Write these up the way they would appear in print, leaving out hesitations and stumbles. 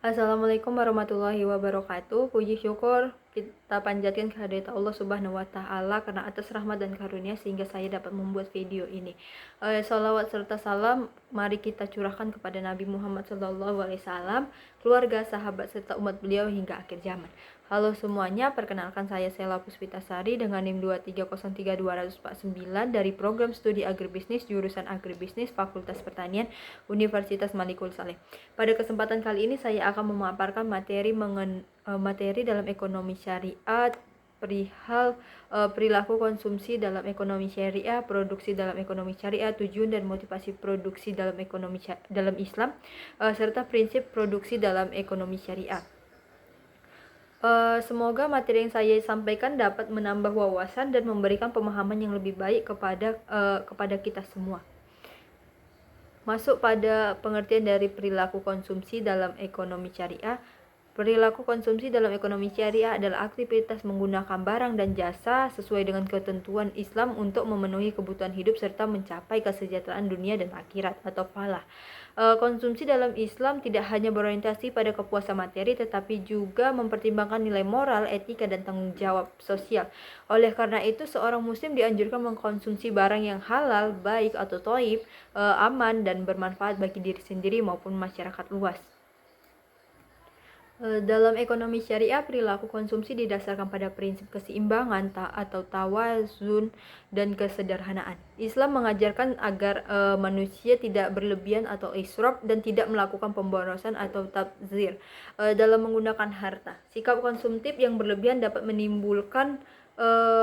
Assalamualaikum warahmatullahi wabarakatuh. Puji syukur kita panjatkan kehadirat Allah Subhanahu wa Ta'ala karena atas rahmat dan karunia sehingga saya dapat membuat video ini. Salawat serta salam mari kita curahkan kepada Nabi Muhammad SAW, keluarga, sahabat serta umat beliau hingga akhir zaman. Halo semuanya, perkenalkan saya Sela Puspitasari dengan NIM 2303249 dari program studi agribisnis jurusan agribisnis Fakultas Pertanian Universitas Malikul Saleh. Pada kesempatan kali ini saya akan memaparkan materi dalam ekonomi syariat perihal perilaku konsumsi dalam ekonomi syariah, produksi dalam ekonomi syariah, tujuan dan motivasi produksi dalam dalam Islam, serta prinsip produksi dalam ekonomi syariah. Semoga materi yang saya sampaikan dapat menambah wawasan dan memberikan pemahaman yang lebih baik kepada kita semua. Masuk pada pengertian dari perilaku konsumsi dalam ekonomi syariah. Perilaku konsumsi dalam ekonomi syariah adalah aktivitas menggunakan barang dan jasa sesuai dengan ketentuan Islam untuk memenuhi kebutuhan hidup serta mencapai kesejahteraan dunia dan akhirat atau falah. Konsumsi dalam Islam tidak hanya berorientasi pada kepuasan materi tetapi juga mempertimbangkan nilai moral, etika, dan tanggung jawab sosial. Oleh karena itu, seorang muslim dianjurkan mengkonsumsi barang yang halal, baik atau thayyib, aman dan bermanfaat bagi diri sendiri maupun masyarakat luas. Dalam ekonomi syariah, perilaku konsumsi didasarkan pada prinsip keseimbangan atau tawazun dan kesederhanaan. Islam mengajarkan agar manusia tidak berlebihan atau israf dan tidak melakukan pemborosan atau tabzir dalam menggunakan harta. Sikap konsumtif yang berlebihan dapat menimbulkan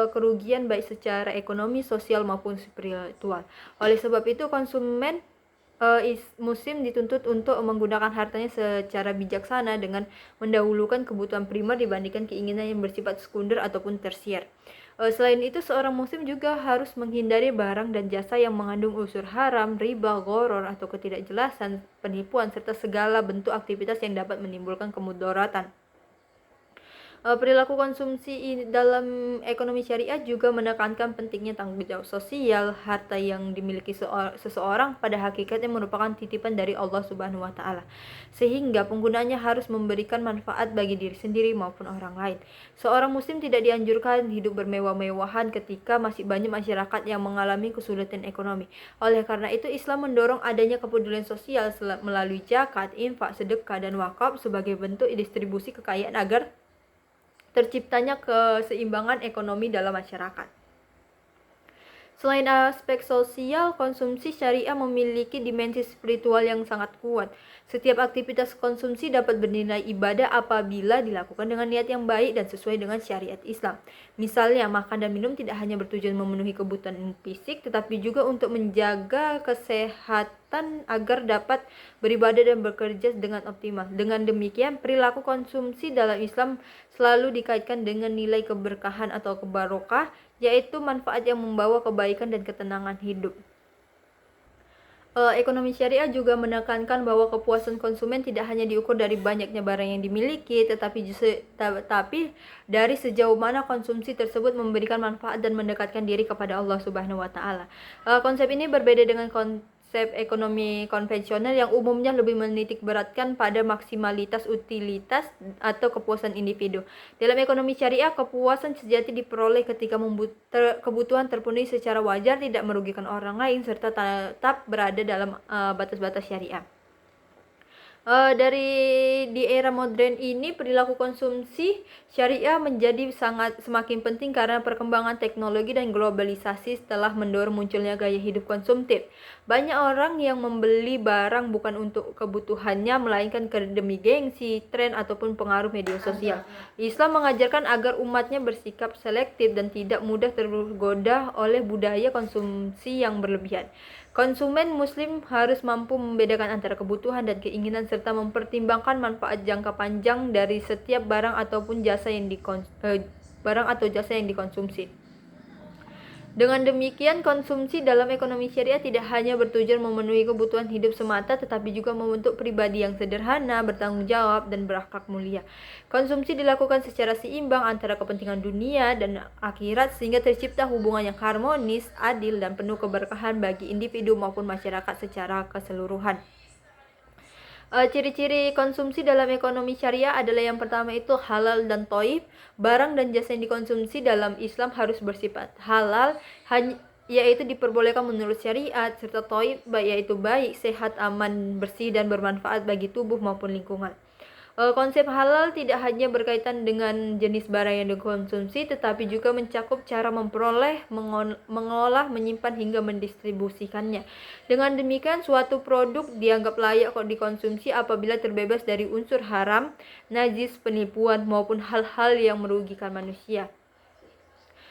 kerugian baik secara ekonomi, sosial maupun spiritual. Oleh sebab itu, konsumen muslim dituntut untuk menggunakan hartanya secara bijaksana dengan mendahulukan kebutuhan primer dibandingkan keinginan yang bersifat sekunder ataupun tersier. Selain itu, seorang muslim juga harus menghindari barang dan jasa yang mengandung unsur haram, riba, gharar atau ketidakjelasan, penipuan, serta segala bentuk aktivitas yang dapat menimbulkan kemudaratan. Perilaku konsumsi dalam ekonomi syariah juga menekankan pentingnya tanggung jawab sosial. Harta yang dimiliki seseorang pada hakikatnya merupakan titipan dari Allah Subhanahu wa Ta'ala, sehingga penggunanya harus memberikan manfaat bagi diri sendiri maupun orang lain. Seorang muslim tidak dianjurkan hidup bermewah-mewahan ketika masih banyak masyarakat yang mengalami kesulitan ekonomi. Oleh karena itu, Islam mendorong adanya kepedulian sosial melalui zakat, infak, sedekah, dan wakaf sebagai bentuk distribusi kekayaan agar terciptanya keseimbangan ekonomi dalam masyarakat. Selain aspek sosial, konsumsi syariah memiliki dimensi spiritual yang sangat kuat. Setiap aktivitas konsumsi dapat bernilai ibadah apabila dilakukan dengan niat yang baik dan sesuai dengan syariat Islam. Misalnya, makan dan minum tidak hanya bertujuan memenuhi kebutuhan fisik, tetapi juga untuk menjaga kesehatan agar dapat beribadah dan bekerja dengan optimal. Dengan demikian, perilaku konsumsi dalam Islam selalu dikaitkan dengan nilai keberkahan atau kebarokah, yaitu manfaat yang membawa kebaikan dan ketenangan hidup. Ekonomi syariah juga menekankan bahwa kepuasan konsumen tidak hanya diukur dari banyaknya barang yang dimiliki, tetapi dari sejauh mana konsumsi tersebut memberikan manfaat dan mendekatkan diri kepada Allah Subhanahu wa Ta'ala. Konsep ini berbeda dengan konsep ekonomi konvensional yang umumnya lebih menitik beratkan pada maksimalitas utilitas atau kepuasan individu. Dalam ekonomi syariah, kepuasan sejati diperoleh ketika kebutuhan terpenuhi secara wajar, tidak merugikan orang lain, serta tetap berada dalam batas-batas syariah. Di era modern ini, perilaku konsumsi syariah menjadi semakin penting karena perkembangan teknologi dan globalisasi telah mendorong munculnya gaya hidup konsumtif. Banyak orang yang membeli barang bukan untuk kebutuhannya, melainkan demi gengsi, tren, ataupun pengaruh media sosial. Islam mengajarkan agar umatnya bersikap selektif dan tidak mudah tergoda oleh budaya konsumsi yang berlebihan. Konsumen muslim harus mampu membedakan antara kebutuhan dan keinginan serta mempertimbangkan manfaat jangka panjang dari setiap barang atau jasa yang dikonsumsi. Dengan demikian, konsumsi dalam ekonomi syariah tidak hanya bertujuan memenuhi kebutuhan hidup semata, tetapi juga membentuk pribadi yang sederhana, bertanggung jawab, dan berakhlak mulia. Konsumsi dilakukan secara seimbang antara kepentingan dunia dan akhirat sehingga tercipta hubungan yang harmonis, adil, dan penuh keberkahan bagi individu maupun masyarakat secara keseluruhan. Ciri-ciri konsumsi dalam ekonomi syariah adalah yang pertama itu halal dan toib. Barang dan jasa yang dikonsumsi dalam Islam harus bersifat halal, yaitu diperbolehkan menurut syariat, serta toib, yaitu baik, sehat, aman, bersih, dan bermanfaat bagi tubuh maupun lingkungan. Konsep halal tidak hanya berkaitan dengan jenis barang yang dikonsumsi, tetapi juga mencakup cara memperoleh, mengolah, menyimpan, hingga mendistribusikannya. Dengan demikian, suatu produk dianggap layak dikonsumsi apabila terbebas dari unsur haram, najis, penipuan, maupun hal-hal yang merugikan manusia.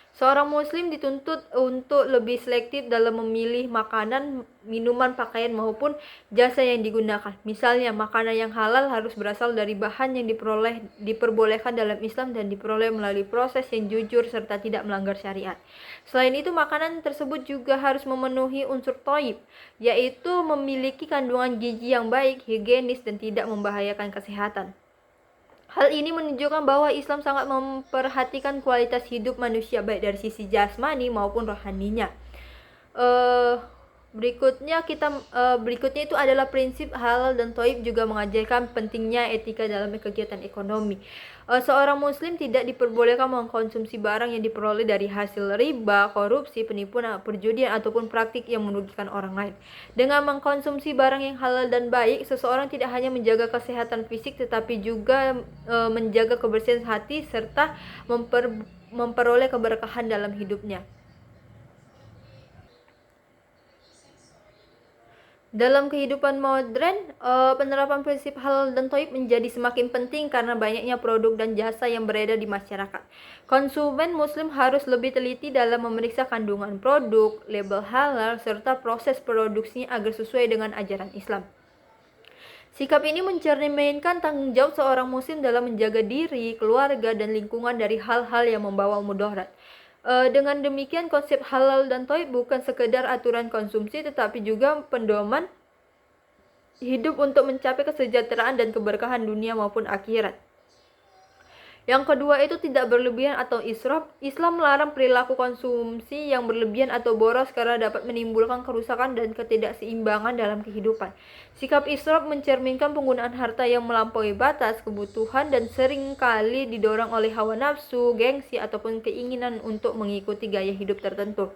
Seorang muslim dituntut untuk lebih selektif dalam memilih makanan, minuman, pakaian, maupun jasa yang digunakan. Misalnya, makanan yang halal harus berasal dari bahan yang diperbolehkan dalam Islam dan diperoleh melalui proses yang jujur serta tidak melanggar syariat. Selain itu, makanan tersebut juga harus memenuhi unsur thayyib, yaitu memiliki kandungan gizi yang baik, higienis, dan tidak membahayakan kesehatan. Hal ini menunjukkan bahwa Islam sangat memperhatikan kualitas hidup manusia baik dari sisi jasmani maupun rohaninya. Berikutnya itu adalah prinsip halal dan thayyib juga mengajarkan pentingnya etika dalam kegiatan ekonomi. Seorang muslim tidak diperbolehkan mengkonsumsi barang yang diperoleh dari hasil riba, korupsi, penipuan, perjudian, ataupun praktik yang merugikan orang lain. Dengan mengkonsumsi barang yang halal dan baik, seseorang tidak hanya menjaga kesehatan fisik tetapi juga menjaga kebersihan hati serta memperoleh keberkahan dalam hidupnya. Dalam kehidupan modern, penerapan prinsip halal dan thayyib menjadi semakin penting karena banyaknya produk dan jasa yang beredar di masyarakat. Konsumen muslim harus lebih teliti dalam memeriksa kandungan produk, label halal, serta proses produksinya agar sesuai dengan ajaran Islam. Sikap ini mencerminkan tanggung jawab seorang muslim dalam menjaga diri, keluarga, dan lingkungan dari hal-hal yang membawa mudarat. Dengan demikian, konsep halal dan thayyib bukan sekedar aturan konsumsi tetapi juga pedoman hidup untuk mencapai kesejahteraan dan keberkahan dunia maupun akhirat. Yang kedua itu tidak berlebihan atau israf. Islam melarang perilaku konsumsi yang berlebihan atau boros karena dapat menimbulkan kerusakan dan ketidakseimbangan dalam kehidupan. Sikap israf mencerminkan penggunaan harta yang melampaui batas kebutuhan dan seringkali didorong oleh hawa nafsu, gengsi, ataupun keinginan untuk mengikuti gaya hidup tertentu.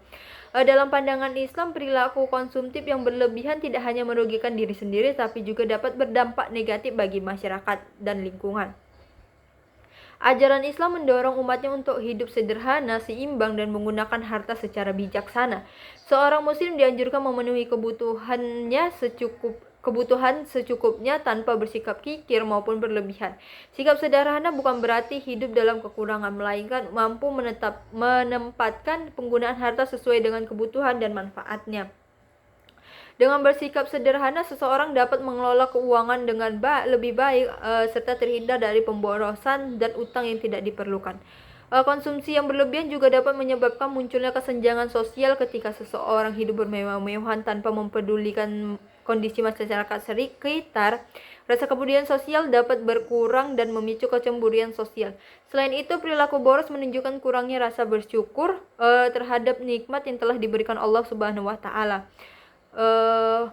Dalam pandangan Islam, perilaku konsumtif yang berlebihan tidak hanya merugikan diri sendiri tapi juga dapat berdampak negatif bagi masyarakat dan lingkungan. Ajaran Islam mendorong umatnya untuk hidup sederhana, seimbang, dan menggunakan harta secara bijaksana. Seorang muslim dianjurkan memenuhi kebutuhan secukupnya tanpa bersikap kikir maupun berlebihan. Sikap sederhana bukan berarti hidup dalam kekurangan, melainkan mampu menempatkan penggunaan harta sesuai dengan kebutuhan dan manfaatnya. Dengan bersikap sederhana, seseorang dapat mengelola keuangan dengan lebih baik serta terhindar dari pemborosan dan utang yang tidak diperlukan. Konsumsi yang berlebihan juga dapat menyebabkan munculnya kesenjangan sosial ketika seseorang hidup bermewah-mewahan tanpa mempedulikan kondisi masyarakat sekitar. Rasa kepedulian sosial dapat berkurang dan memicu kecemburuan sosial. Selain itu, perilaku boros menunjukkan kurangnya rasa bersyukur terhadap nikmat yang telah diberikan Allah Subhanahu wa taala.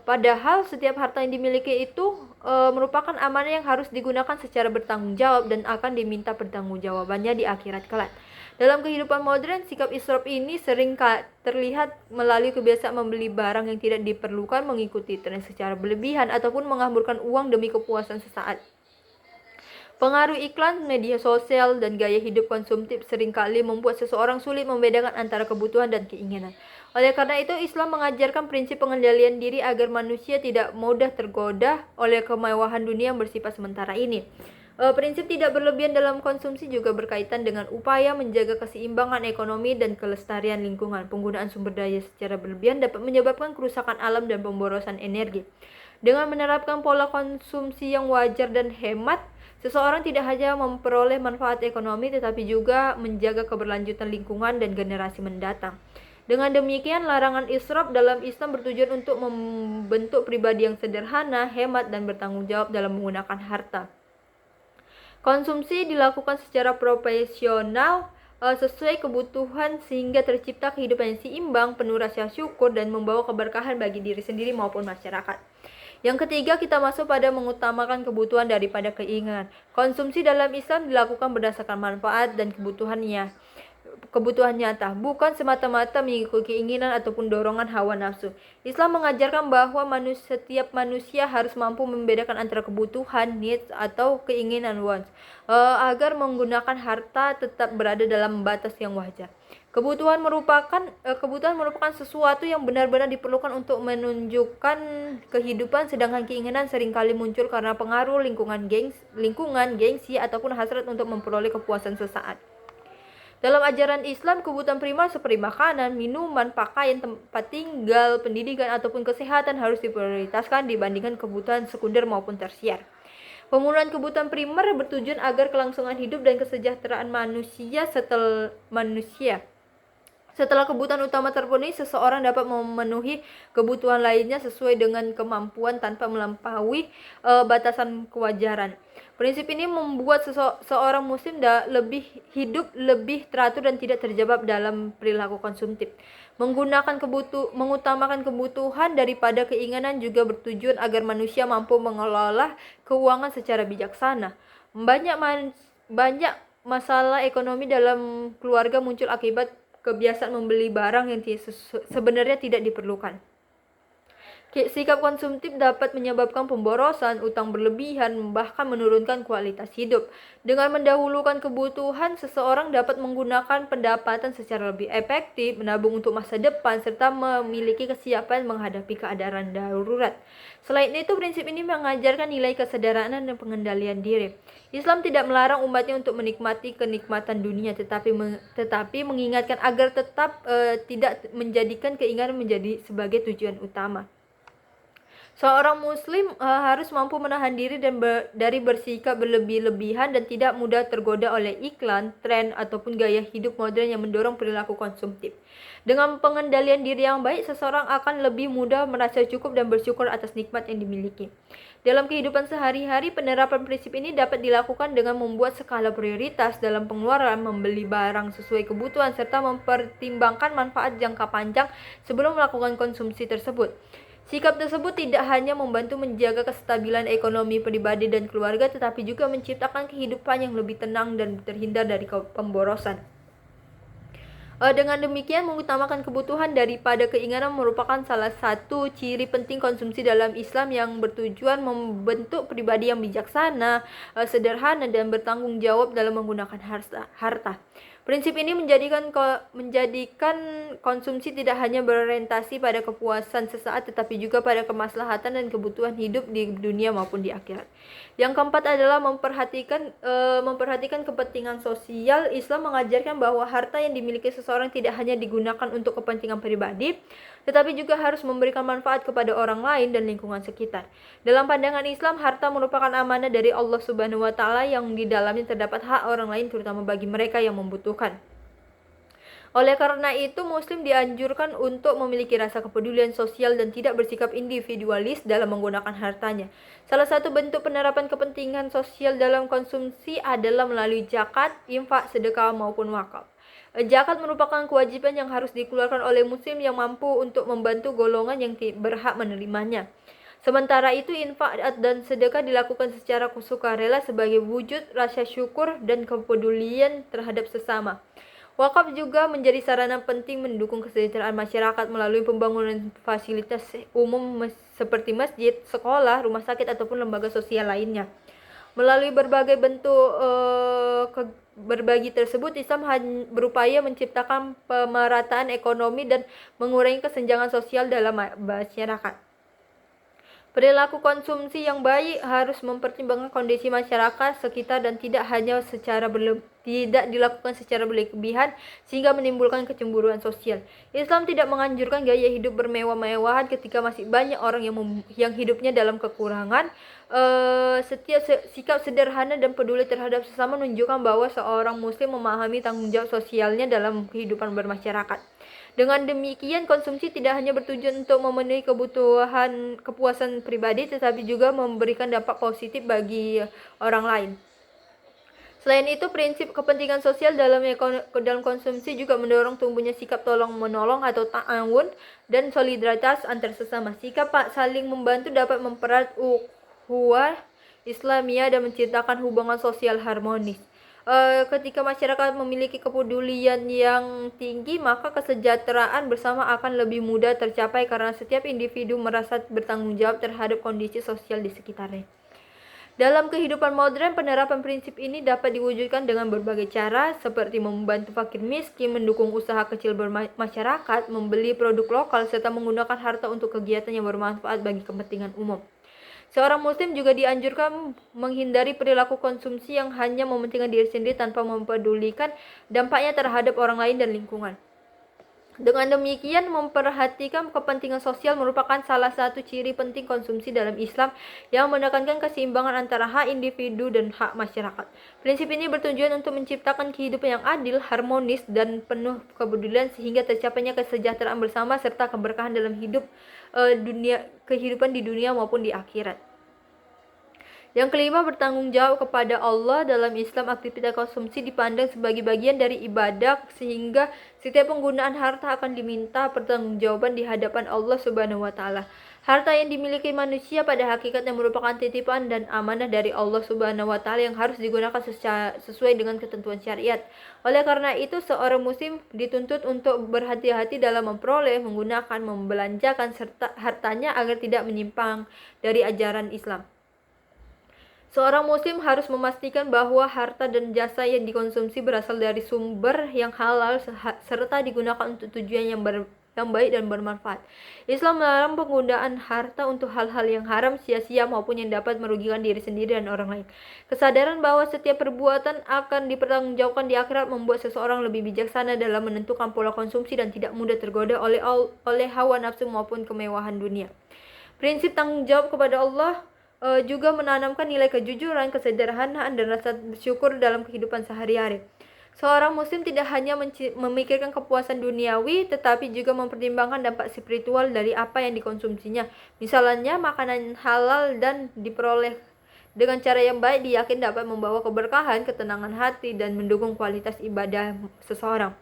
Padahal setiap harta yang dimiliki itu merupakan amanah yang harus digunakan secara bertanggung jawab dan akan diminta pertanggungjawabannya di akhirat kelak. Dalam kehidupan modern, sikap israf ini sering terlihat melalui kebiasaan membeli barang yang tidak diperlukan, mengikuti tren secara berlebihan, ataupun menghamburkan uang demi kepuasan sesaat. Pengaruh iklan, media sosial, dan gaya hidup konsumtif seringkali membuat seseorang sulit membedakan antara kebutuhan dan keinginan. Oleh karena itu, Islam mengajarkan prinsip pengendalian diri agar manusia tidak mudah tergoda oleh kemewahan dunia yang bersifat sementara ini. Prinsip tidak berlebihan dalam konsumsi juga berkaitan dengan upaya menjaga keseimbangan ekonomi dan kelestarian lingkungan. Penggunaan sumber daya secara berlebihan dapat menyebabkan kerusakan alam dan pemborosan energi. Dengan menerapkan pola konsumsi yang wajar dan hemat, seseorang tidak hanya memperoleh manfaat ekonomi tetapi juga menjaga keberlanjutan lingkungan dan generasi mendatang. Dengan demikian, larangan israf dalam Islam bertujuan untuk membentuk pribadi yang sederhana, hemat, dan bertanggung jawab dalam menggunakan harta. Konsumsi dilakukan secara profesional sesuai kebutuhan sehingga tercipta kehidupan yang seimbang, penuh rasa syukur, dan membawa keberkahan bagi diri sendiri maupun masyarakat. Yang ketiga, kita masuk pada mengutamakan kebutuhan daripada keinginan. Konsumsi dalam Islam dilakukan berdasarkan manfaat dan kebutuhan nyata, bukan semata-mata mengikuti keinginan ataupun dorongan hawa nafsu. Islam mengajarkan bahwa setiap manusia harus mampu membedakan antara kebutuhan needs atau keinginan wants, agar menggunakan harta tetap berada dalam batas yang wajar. Kebutuhan merupakan sesuatu yang benar-benar diperlukan untuk menunjukkan kehidupan, sedangkan keinginan seringkali muncul karena pengaruh lingkungan, gengsi ataupun hasrat untuk memperoleh kepuasan sesaat. Dalam ajaran Islam, kebutuhan primer seperti makanan, minuman, pakaian, tempat tinggal, pendidikan, ataupun kesehatan harus diprioritaskan dibandingkan kebutuhan sekunder maupun tersier. Pemenuhan kebutuhan primer bertujuan agar kelangsungan hidup dan kesejahteraan manusia. Setelah kebutuhan utama terpenuhi, seseorang dapat memenuhi kebutuhan lainnya sesuai dengan kemampuan tanpa melampaui batasan kewajaran. Prinsip ini membuat seorang muslim hidup lebih teratur dan tidak terjebak dalam perilaku konsumtif. Mengutamakan kebutuhan daripada keinginan juga bertujuan agar manusia mampu mengelola keuangan secara bijaksana. Banyak masalah ekonomi dalam keluarga muncul akibat kebiasaan membeli barang yang sebenarnya tidak diperlukan. Sikap konsumtif dapat menyebabkan pemborosan, utang berlebihan, bahkan menurunkan kualitas hidup. Dengan mendahulukan kebutuhan, seseorang dapat menggunakan pendapatan secara lebih efektif, menabung untuk masa depan, serta memiliki kesiapan menghadapi keadaan darurat. Selain itu, prinsip ini mengajarkan nilai kesederhanaan dan pengendalian diri. Islam tidak melarang umatnya untuk menikmati kenikmatan dunia, tetapi mengingatkan agar tetap tidak menjadikan keinginan menjadi sebagai tujuan utama. Seorang muslim harus mampu menahan diri dari bersikap berlebih-lebihan dan tidak mudah tergoda oleh iklan, tren, ataupun gaya hidup modern yang mendorong perilaku konsumtif. Dengan pengendalian diri yang baik, seseorang akan lebih mudah merasa cukup dan bersyukur atas nikmat yang dimiliki. Dalam kehidupan sehari-hari, penerapan prinsip ini dapat dilakukan dengan membuat skala prioritas dalam pengeluaran, membeli barang sesuai kebutuhan, serta mempertimbangkan manfaat jangka panjang sebelum melakukan konsumsi tersebut. Sikap tersebut tidak hanya membantu menjaga kestabilan ekonomi pribadi dan keluarga, tetapi juga menciptakan kehidupan yang lebih tenang dan terhindar dari pemborosan. Dengan demikian, mengutamakan kebutuhan daripada keinginan merupakan salah satu ciri penting konsumsi dalam Islam yang bertujuan membentuk pribadi yang bijaksana, sederhana, dan bertanggung jawab dalam menggunakan harta. Prinsip ini menjadikan konsumsi tidak hanya berorientasi pada kepuasan sesaat, tetapi juga pada kemaslahatan dan kebutuhan hidup di dunia maupun di akhirat. Yang keempat adalah memperhatikan kepentingan sosial. Islam mengajarkan bahwa harta yang dimiliki seseorang tidak hanya digunakan untuk kepentingan pribadi, tetapi juga harus memberikan manfaat kepada orang lain dan lingkungan sekitar. Dalam pandangan Islam, harta merupakan amanah dari Allah Subhanahu wa Ta'ala yang di dalamnya terdapat hak orang lain, terutama bagi mereka yang membutuhkan. Oleh karena itu, Muslim dianjurkan untuk memiliki rasa kepedulian sosial dan tidak bersikap individualis dalam menggunakan hartanya. Salah satu bentuk penerapan kepentingan sosial dalam konsumsi adalah melalui zakat, infak, sedekah, maupun wakaf. Zakat merupakan kewajiban yang harus dikeluarkan oleh Muslim yang mampu untuk membantu golongan yang berhak menerimanya. Sementara itu, infak dan sedekah dilakukan secara sukarela sebagai wujud rasa syukur dan kepedulian terhadap sesama. Wakaf juga menjadi sarana penting mendukung kesejahteraan masyarakat melalui pembangunan fasilitas umum seperti masjid, sekolah, rumah sakit, ataupun lembaga sosial lainnya. Melalui berbagai bentuk berbagi tersebut, Islam berupaya menciptakan pemerataan ekonomi dan mengurangi kesenjangan sosial dalam masyarakat. Perilaku konsumsi yang baik harus mempertimbangkan kondisi masyarakat sekitar dan tidak dilakukan secara berlebihan sehingga menimbulkan kecemburuan sosial. Islam tidak menganjurkan gaya hidup bermewah-mewahan ketika masih banyak orang yang hidupnya dalam kekurangan. Setiap sikap sederhana dan peduli terhadap sesama menunjukkan bahwa seorang muslim memahami tanggung jawab sosialnya dalam kehidupan bermasyarakat. Dengan demikian, konsumsi tidak hanya bertujuan untuk memenuhi kepuasan pribadi, tetapi juga memberikan dampak positif bagi orang lain. Selain itu, prinsip kepentingan sosial dalam konsumsi juga mendorong tumbuhnya sikap tolong-menolong atau ta'awun dan solidaritas antar sesama. Sikap saling membantu dapat mempererat ukhuwah Islamiyah dan menciptakan hubungan sosial harmonis. Ketika masyarakat memiliki kepedulian yang tinggi, maka kesejahteraan bersama akan lebih mudah tercapai karena setiap individu merasa bertanggung jawab terhadap kondisi sosial di sekitarnya. Dalam kehidupan modern, penerapan prinsip ini dapat diwujudkan dengan berbagai cara, seperti membantu fakir miskin, mendukung usaha kecil bermasyarakat, membeli produk lokal, serta menggunakan harta untuk kegiatan yang bermanfaat bagi kepentingan umum. Seorang muslim juga dianjurkan menghindari perilaku konsumsi yang hanya mementingkan diri sendiri tanpa mempedulikan dampaknya terhadap orang lain dan lingkungan. Dengan demikian, memperhatikan kepentingan sosial merupakan salah satu ciri penting konsumsi dalam Islam yang menekankan keseimbangan antara hak individu dan hak masyarakat. Prinsip ini bertujuan untuk menciptakan kehidupan yang adil, harmonis, dan penuh kepedulian sehingga tercapainya kesejahteraan bersama serta keberkahan dalam kehidupan di dunia maupun di akhirat. Yang kelima, bertanggung jawab kepada Allah. Dalam Islam, aktivitas konsumsi dipandang sebagai bagian dari ibadah sehingga setiap penggunaan harta akan diminta pertanggungjawaban di hadapan Allah Subhanahu wa taala. Harta yang dimiliki manusia pada hakikatnya merupakan titipan dan amanah dari Allah Subhanahu wa taala yang harus digunakan sesuai dengan ketentuan syariat. Oleh karena itu, seorang muslim dituntut untuk berhati-hati dalam memperoleh, menggunakan, membelanjakan serta hartanya agar tidak menyimpang dari ajaran Islam. Seorang muslim harus memastikan bahwa harta dan jasa yang dikonsumsi berasal dari sumber yang halal serta digunakan untuk tujuan yang baik dan bermanfaat. Islam melarang penggunaan harta untuk hal-hal yang haram, sia-sia maupun yang dapat merugikan diri sendiri dan orang lain. Kesadaran bahwa setiap perbuatan akan dipertanggungjawabkan di akhirat membuat seseorang lebih bijaksana dalam menentukan pola konsumsi dan tidak mudah tergoda oleh hawa nafsu maupun kemewahan dunia. Prinsip tanggung jawab kepada Allah juga menanamkan nilai kejujuran, kesederhanaan, dan rasa bersyukur dalam kehidupan sehari-hari. Seorang muslim tidak hanya memikirkan kepuasan duniawi, tetapi juga mempertimbangkan dampak spiritual dari apa yang dikonsumsinya. Misalnya, makanan halal dan diperoleh dengan cara yang baik diyakin dapat membawa keberkahan, ketenangan hati, dan mendukung kualitas ibadah seseorang.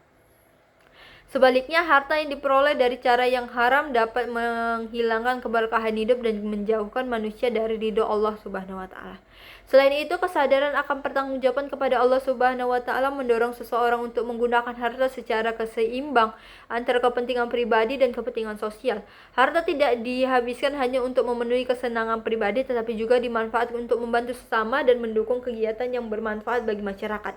Sebaliknya, harta yang diperoleh dari cara yang haram dapat menghilangkan keberkahan hidup dan menjauhkan manusia dari ridho Allah Subhanahu wa taala. Selain itu, kesadaran akan pertanggungjawaban kepada Allah Subhanahu wa taala mendorong seseorang untuk menggunakan harta secara keseimbang antara kepentingan pribadi dan kepentingan sosial. Harta tidak dihabiskan hanya untuk memenuhi kesenangan pribadi, tetapi juga dimanfaatkan untuk membantu sesama dan mendukung kegiatan yang bermanfaat bagi masyarakat.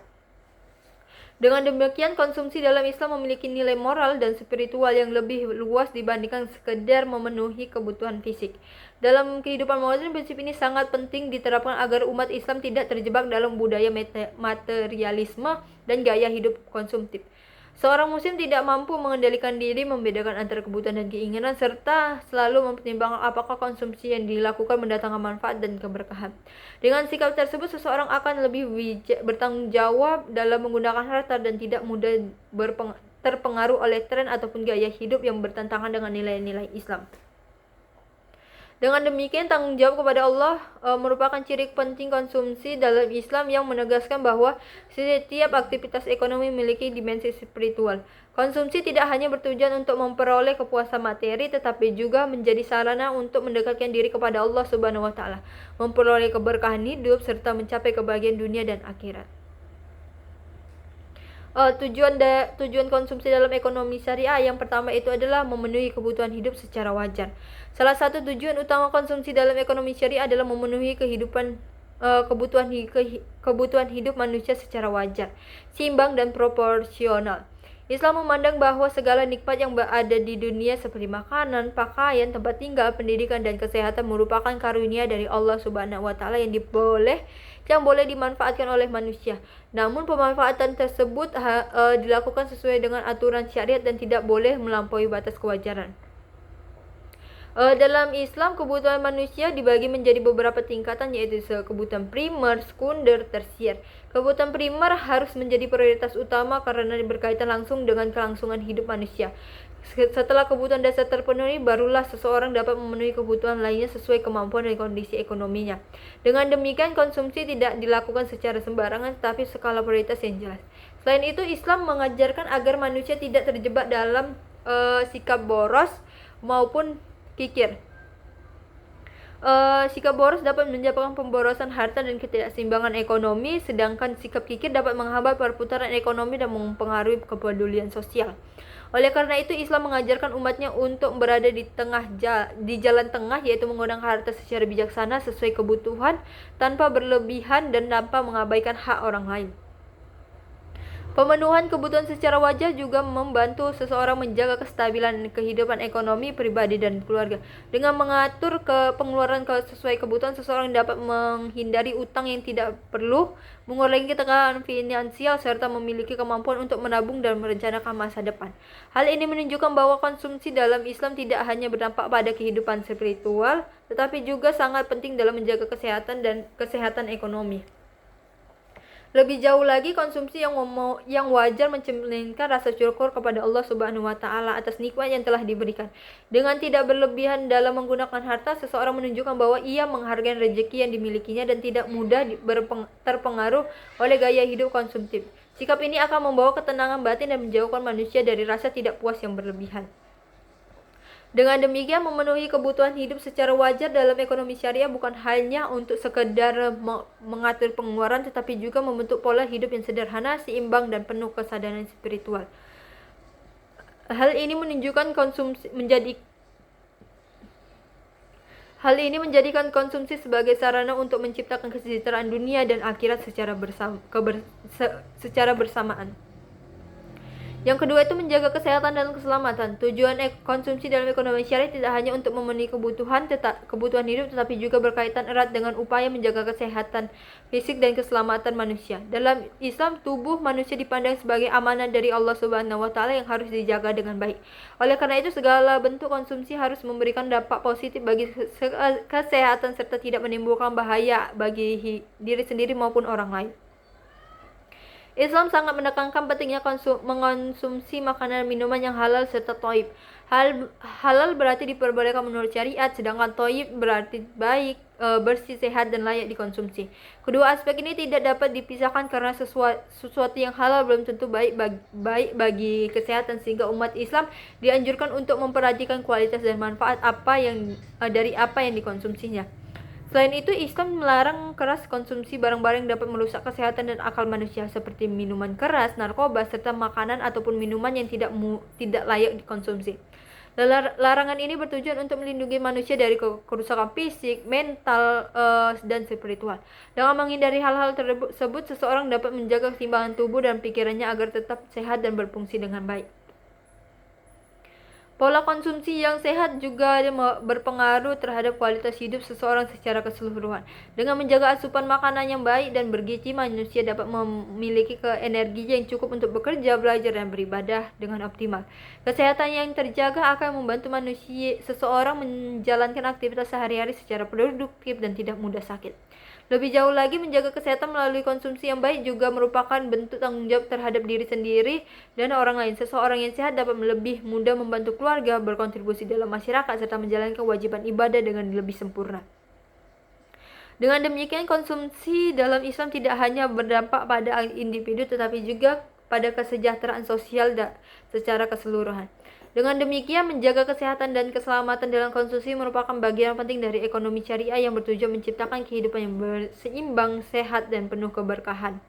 Dengan demikian, konsumsi dalam Islam memiliki nilai moral dan spiritual yang lebih luas dibandingkan sekedar memenuhi kebutuhan fisik. Dalam kehidupan modern, prinsip ini sangat penting diterapkan agar umat Islam tidak terjebak dalam budaya materialisme dan gaya hidup konsumtif. Seorang muslim tidak mampu mengendalikan diri, membedakan antara kebutuhan dan keinginan, serta selalu mempertimbangkan apakah konsumsi yang dilakukan mendatangkan manfaat dan keberkahan. Dengan sikap tersebut, seseorang akan lebih bertanggung jawab dalam menggunakan harta dan tidak mudah terpengaruh oleh tren ataupun gaya hidup yang bertentangan dengan nilai-nilai Islam. Dengan demikian, tanggung jawab kepada Allah merupakan ciri penting konsumsi dalam Islam yang menegaskan bahwa setiap aktivitas ekonomi memiliki dimensi spiritual. Konsumsi tidak hanya bertujuan untuk memperoleh kepuasan materi, tetapi juga menjadi sarana untuk mendekatkan diri kepada Allah Subhanahu wa taala, memperoleh keberkahan hidup serta mencapai kebahagiaan dunia dan akhirat. Tujuan konsumsi dalam ekonomi syariah yang pertama itu adalah memenuhi kebutuhan hidup secara wajar. Salah satu tujuan utama konsumsi dalam ekonomi syariah adalah memenuhi kebutuhan hidup manusia secara wajar, seimbang dan proporsional. Islam memandang bahwa segala nikmat yang berada di dunia seperti makanan, pakaian, tempat tinggal, pendidikan, dan kesehatan merupakan karunia dari Allah Subhanahu wa taala yang boleh dimanfaatkan oleh manusia. Namun pemanfaatan tersebut dilakukan sesuai dengan aturan syariat dan tidak boleh melampaui batas kewajaran. Dalam Islam, kebutuhan manusia dibagi menjadi beberapa tingkatan, yaitu kebutuhan primer, sekunder, tersier. Kebutuhan primer harus menjadi prioritas utama karena berkaitan langsung dengan kelangsungan hidup manusia. Setelah kebutuhan dasar terpenuhi, barulah seseorang dapat memenuhi kebutuhan lainnya sesuai kemampuan dan kondisi ekonominya. Dengan demikian, konsumsi tidak dilakukan secara sembarangan, tetapi skala prioritas yang jelas. Selain itu, Islam mengajarkan agar manusia tidak terjebak dalam sikap boros maupun kikir. Sikap boros dapat menyebabkan pemborosan harta dan ketidakseimbangan ekonomi, sedangkan sikap kikir dapat menghambat perputaran ekonomi dan mempengaruhi kepedulian sosial. Oleh karena itu, Islam mengajarkan umatnya untuk berada di jalan tengah, yaitu menggunakan harta secara bijaksana sesuai kebutuhan, tanpa berlebihan dan tanpa mengabaikan hak orang lain. Pemenuhan kebutuhan secara wajar juga membantu seseorang menjaga kestabilan kehidupan ekonomi, pribadi, dan keluarga. Dengan mengatur pengeluaran sesuai kebutuhan, seseorang dapat menghindari utang yang tidak perlu, mengurangi tekanan finansial, serta memiliki kemampuan untuk menabung dan merencanakan masa depan. Hal ini menunjukkan bahwa konsumsi dalam Islam tidak hanya berdampak pada kehidupan spiritual, tetapi juga sangat penting dalam menjaga kesehatan dan kesehatan ekonomi. Lebih jauh lagi, konsumsi yang wajar mencerminkan rasa syukur kepada Allah Subhanahu wa taala atas nikmat yang telah diberikan. Dengan tidak berlebihan dalam menggunakan harta, seseorang menunjukkan bahwa ia menghargai rezeki yang dimilikinya dan tidak mudah terpengaruh oleh gaya hidup konsumtif. Sikap ini akan membawa ketenangan batin dan menjauhkan manusia dari rasa tidak puas yang berlebihan. Dengan demikian, memenuhi kebutuhan hidup secara wajar dalam ekonomi syariah bukan hanya untuk sekedar mengatur pengeluaran, tetapi juga membentuk pola hidup yang sederhana, seimbang, dan penuh kesadaran spiritual. Hal ini menjadikan konsumsi sebagai sarana untuk menciptakan kesejahteraan dunia dan akhirat secara bersamaan. Yang kedua itu menjaga kesehatan dan keselamatan. Tujuan konsumsi dalam ekonomi syariah tidak hanya untuk memenuhi kebutuhan hidup, tetapi juga berkaitan erat dengan upaya menjaga kesehatan fisik dan keselamatan manusia. Dalam Islam, tubuh manusia dipandang sebagai amanah dari Allah Subhanahu wa taala yang harus dijaga dengan baik. Oleh karena itu, segala bentuk konsumsi harus memberikan dampak positif bagi kesehatan serta tidak menimbulkan bahaya bagi diri sendiri maupun orang lain. Islam sangat menekankan pentingnya mengonsumsi makanan dan minuman yang halal serta thayyib. Halal berarti diperbolehkan menurut syariat, sedangkan thayyib berarti baik, bersih, sehat, dan layak dikonsumsi. Kedua aspek ini tidak dapat dipisahkan karena sesuatu yang halal belum tentu baik bagi kesehatan, sehingga umat Islam dianjurkan untuk memperhatikan kualitas dan manfaat dari apa yang dikonsumsinya. Selain itu, Islam melarang keras konsumsi barang-barang yang dapat merusak kesehatan dan akal manusia, seperti minuman keras, narkoba, serta makanan ataupun minuman yang tidak layak dikonsumsi. Larangan ini bertujuan untuk melindungi manusia dari kerusakan fisik, mental, dan spiritual. Dengan menghindari hal-hal tersebut, seseorang dapat menjaga keseimbangan tubuh dan pikirannya agar tetap sehat dan berfungsi dengan baik. Pola konsumsi yang sehat juga berpengaruh terhadap kualitas hidup seseorang secara keseluruhan. Dengan menjaga asupan makanan yang baik dan bergizi, manusia dapat memiliki energi yang cukup untuk bekerja, belajar, dan beribadah dengan optimal. Kesehatan yang terjaga akan membantu seseorang menjalankan aktivitas sehari-hari secara produktif dan tidak mudah sakit. Lebih jauh lagi, menjaga kesehatan melalui konsumsi yang baik juga merupakan bentuk tanggung jawab terhadap diri sendiri dan orang lain. Seseorang yang sehat dapat lebih mudah membantu keluarga, berkontribusi dalam masyarakat, serta menjalankan kewajiban ibadah dengan lebih sempurna. Dengan demikian, konsumsi dalam Islam tidak hanya berdampak pada individu, tetapi juga pada kesejahteraan sosial secara keseluruhan. Dengan demikian, menjaga kesehatan dan keselamatan dalam konsumsi merupakan bagian penting dari ekonomi syariah yang bertujuan menciptakan kehidupan yang berseimbang, sehat, dan penuh keberkahan.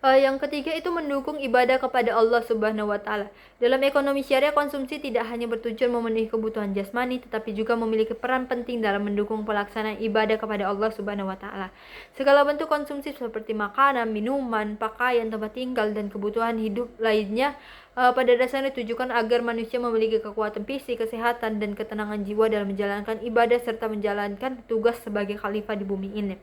Yang ketiga itu mendukung ibadah kepada Allah Subhanahu wa taala. Dalam ekonomi syariah, konsumsi tidak hanya bertujuan memenuhi kebutuhan jasmani, tetapi juga memiliki peran penting dalam mendukung pelaksanaan ibadah kepada Allah Subhanahu wa taala. Segala bentuk konsumsi seperti makanan, minuman, pakaian, tempat tinggal, dan kebutuhan hidup lainnya pada dasarnya ditujukan agar manusia memiliki kekuatan fisik, kesehatan, dan ketenangan jiwa dalam menjalankan ibadah serta menjalankan tugas sebagai khalifah di bumi ini.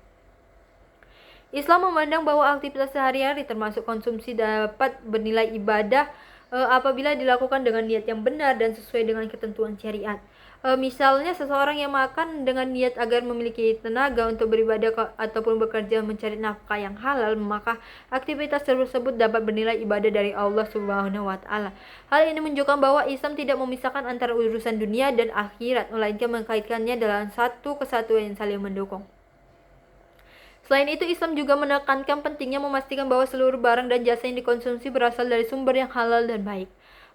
Islam memandang bahwa aktivitas sehari-hari termasuk konsumsi dapat bernilai ibadah apabila dilakukan dengan niat yang benar dan sesuai dengan ketentuan syariat. Misalnya seseorang yang makan dengan niat agar memiliki tenaga untuk beribadah ataupun bekerja mencari nafkah yang halal, maka aktivitas tersebut dapat bernilai ibadah dari Allah Subhanahu wa taala. Hal ini menunjukkan bahwa Islam tidak memisahkan antara urusan dunia dan akhirat, melainkan mengkaitkannya dalam satu kesatuan yang saling mendukung. Selain itu, Islam juga menekankan pentingnya memastikan bahwa seluruh barang dan jasa yang dikonsumsi berasal dari sumber yang halal dan baik.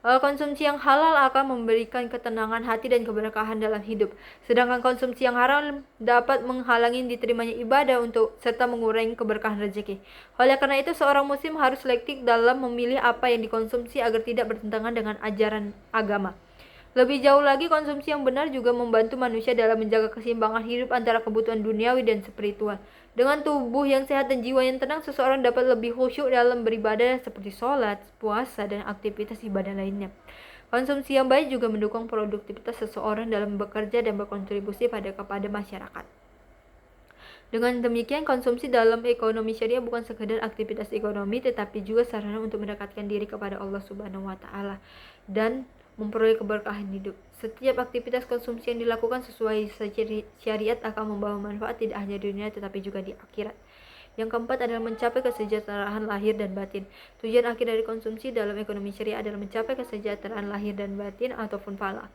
Konsumsi yang halal akan memberikan ketenangan hati dan keberkahan dalam hidup, sedangkan konsumsi yang haram dapat menghalangi diterimanya ibadah serta mengurangi keberkahan rezeki. Oleh karena itu, seorang muslim harus selektif dalam memilih apa yang dikonsumsi agar tidak bertentangan dengan ajaran agama. Lebih jauh lagi, konsumsi yang benar juga membantu manusia dalam menjaga keseimbangan hidup antara kebutuhan duniawi dan spiritual. Dengan tubuh yang sehat dan jiwa yang tenang, seseorang dapat lebih khusyuk dalam beribadah seperti sholat, puasa, dan aktivitas ibadah lainnya. Konsumsi yang baik juga mendukung produktivitas seseorang dalam bekerja dan berkontribusi kepada masyarakat. Dengan demikian, konsumsi dalam ekonomi syariah bukan sekedar aktivitas ekonomi, tetapi juga sarana untuk mendekatkan diri kepada Allah Subhanahu wa taala dan memperoleh keberkahan hidup. Setiap aktivitas konsumsi yang dilakukan sesuai syariat akan membawa manfaat tidak hanya di dunia tetapi juga di akhirat. Yang keempat adalah mencapai kesejahteraan lahir dan batin. Tujuan akhir dari konsumsi dalam ekonomi syariah adalah mencapai kesejahteraan lahir dan batin ataupun falah,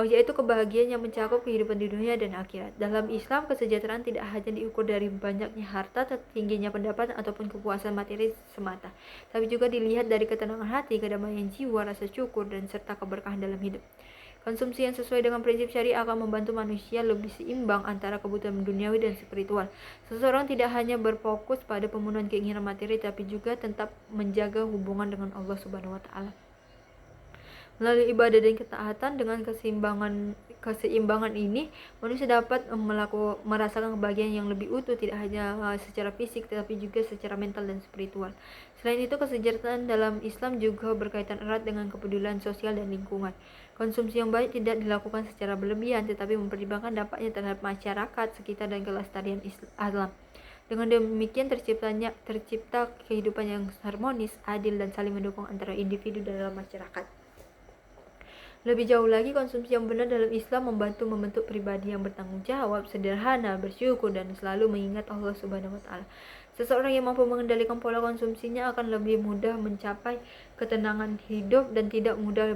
yaitu kebahagiaan yang mencakup kehidupan di dunia dan akhirat. Dalam Islam, kesejahteraan tidak hanya diukur dari banyaknya harta, tingginya pendapatan, ataupun kepuasan materi semata, tapi juga dilihat dari ketenangan hati, kedamaian jiwa, rasa syukur, dan serta keberkahan dalam hidup. Konsumsi yang sesuai dengan prinsip syariah akan membantu manusia lebih seimbang antara kebutuhan duniawi dan spiritual. Seseorang tidak hanya berfokus pada pemenuhan keinginan materi, tapi juga tetap menjaga hubungan dengan Allah Subhanahu wa taala. Melalui ibadah dan ketaatan dengan keseimbangan ini, manusia dapat merasakan kebahagiaan yang lebih utuh, tidak hanya secara fisik tetapi juga secara mental dan spiritual. Selain itu, kesejahteraan dalam Islam juga berkaitan erat dengan kepedulian sosial dan lingkungan. Konsumsi yang baik tidak dilakukan secara berlebihan tetapi mempertimbangkan dampaknya terhadap masyarakat sekitar dan kelestarian alam. Dengan demikian tercipta kehidupan yang harmonis, adil, dan saling mendukung antara individu dalam masyarakat. Lebih jauh lagi, konsumsi yang benar dalam Islam membantu membentuk pribadi yang bertanggung jawab, sederhana, bersyukur, dan selalu mengingat Allah Subhanahu wa taala. Seseorang yang mampu mengendalikan pola konsumsinya akan lebih mudah mencapai ketenangan hidup dan tidak mudah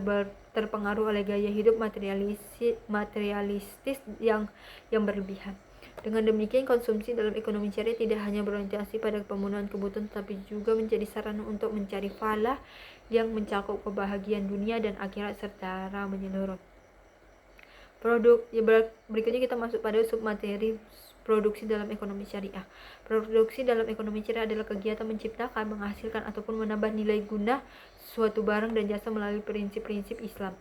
terpengaruh oleh gaya hidup materialistis yang berlebihan. Dengan demikian, konsumsi dalam ekonomi syariah tidak hanya berorientasi pada pemenuhan kebutuhan, tapi juga menjadi sarana untuk mencari falah yang mencakup kebahagiaan dunia dan akhirat secara menyeluruh. Berikutnya kita masuk pada submateri produksi dalam ekonomi syariah. Produksi dalam ekonomi syariah adalah kegiatan menciptakan, menghasilkan, ataupun menambah nilai guna suatu barang dan jasa melalui prinsip-prinsip Islam.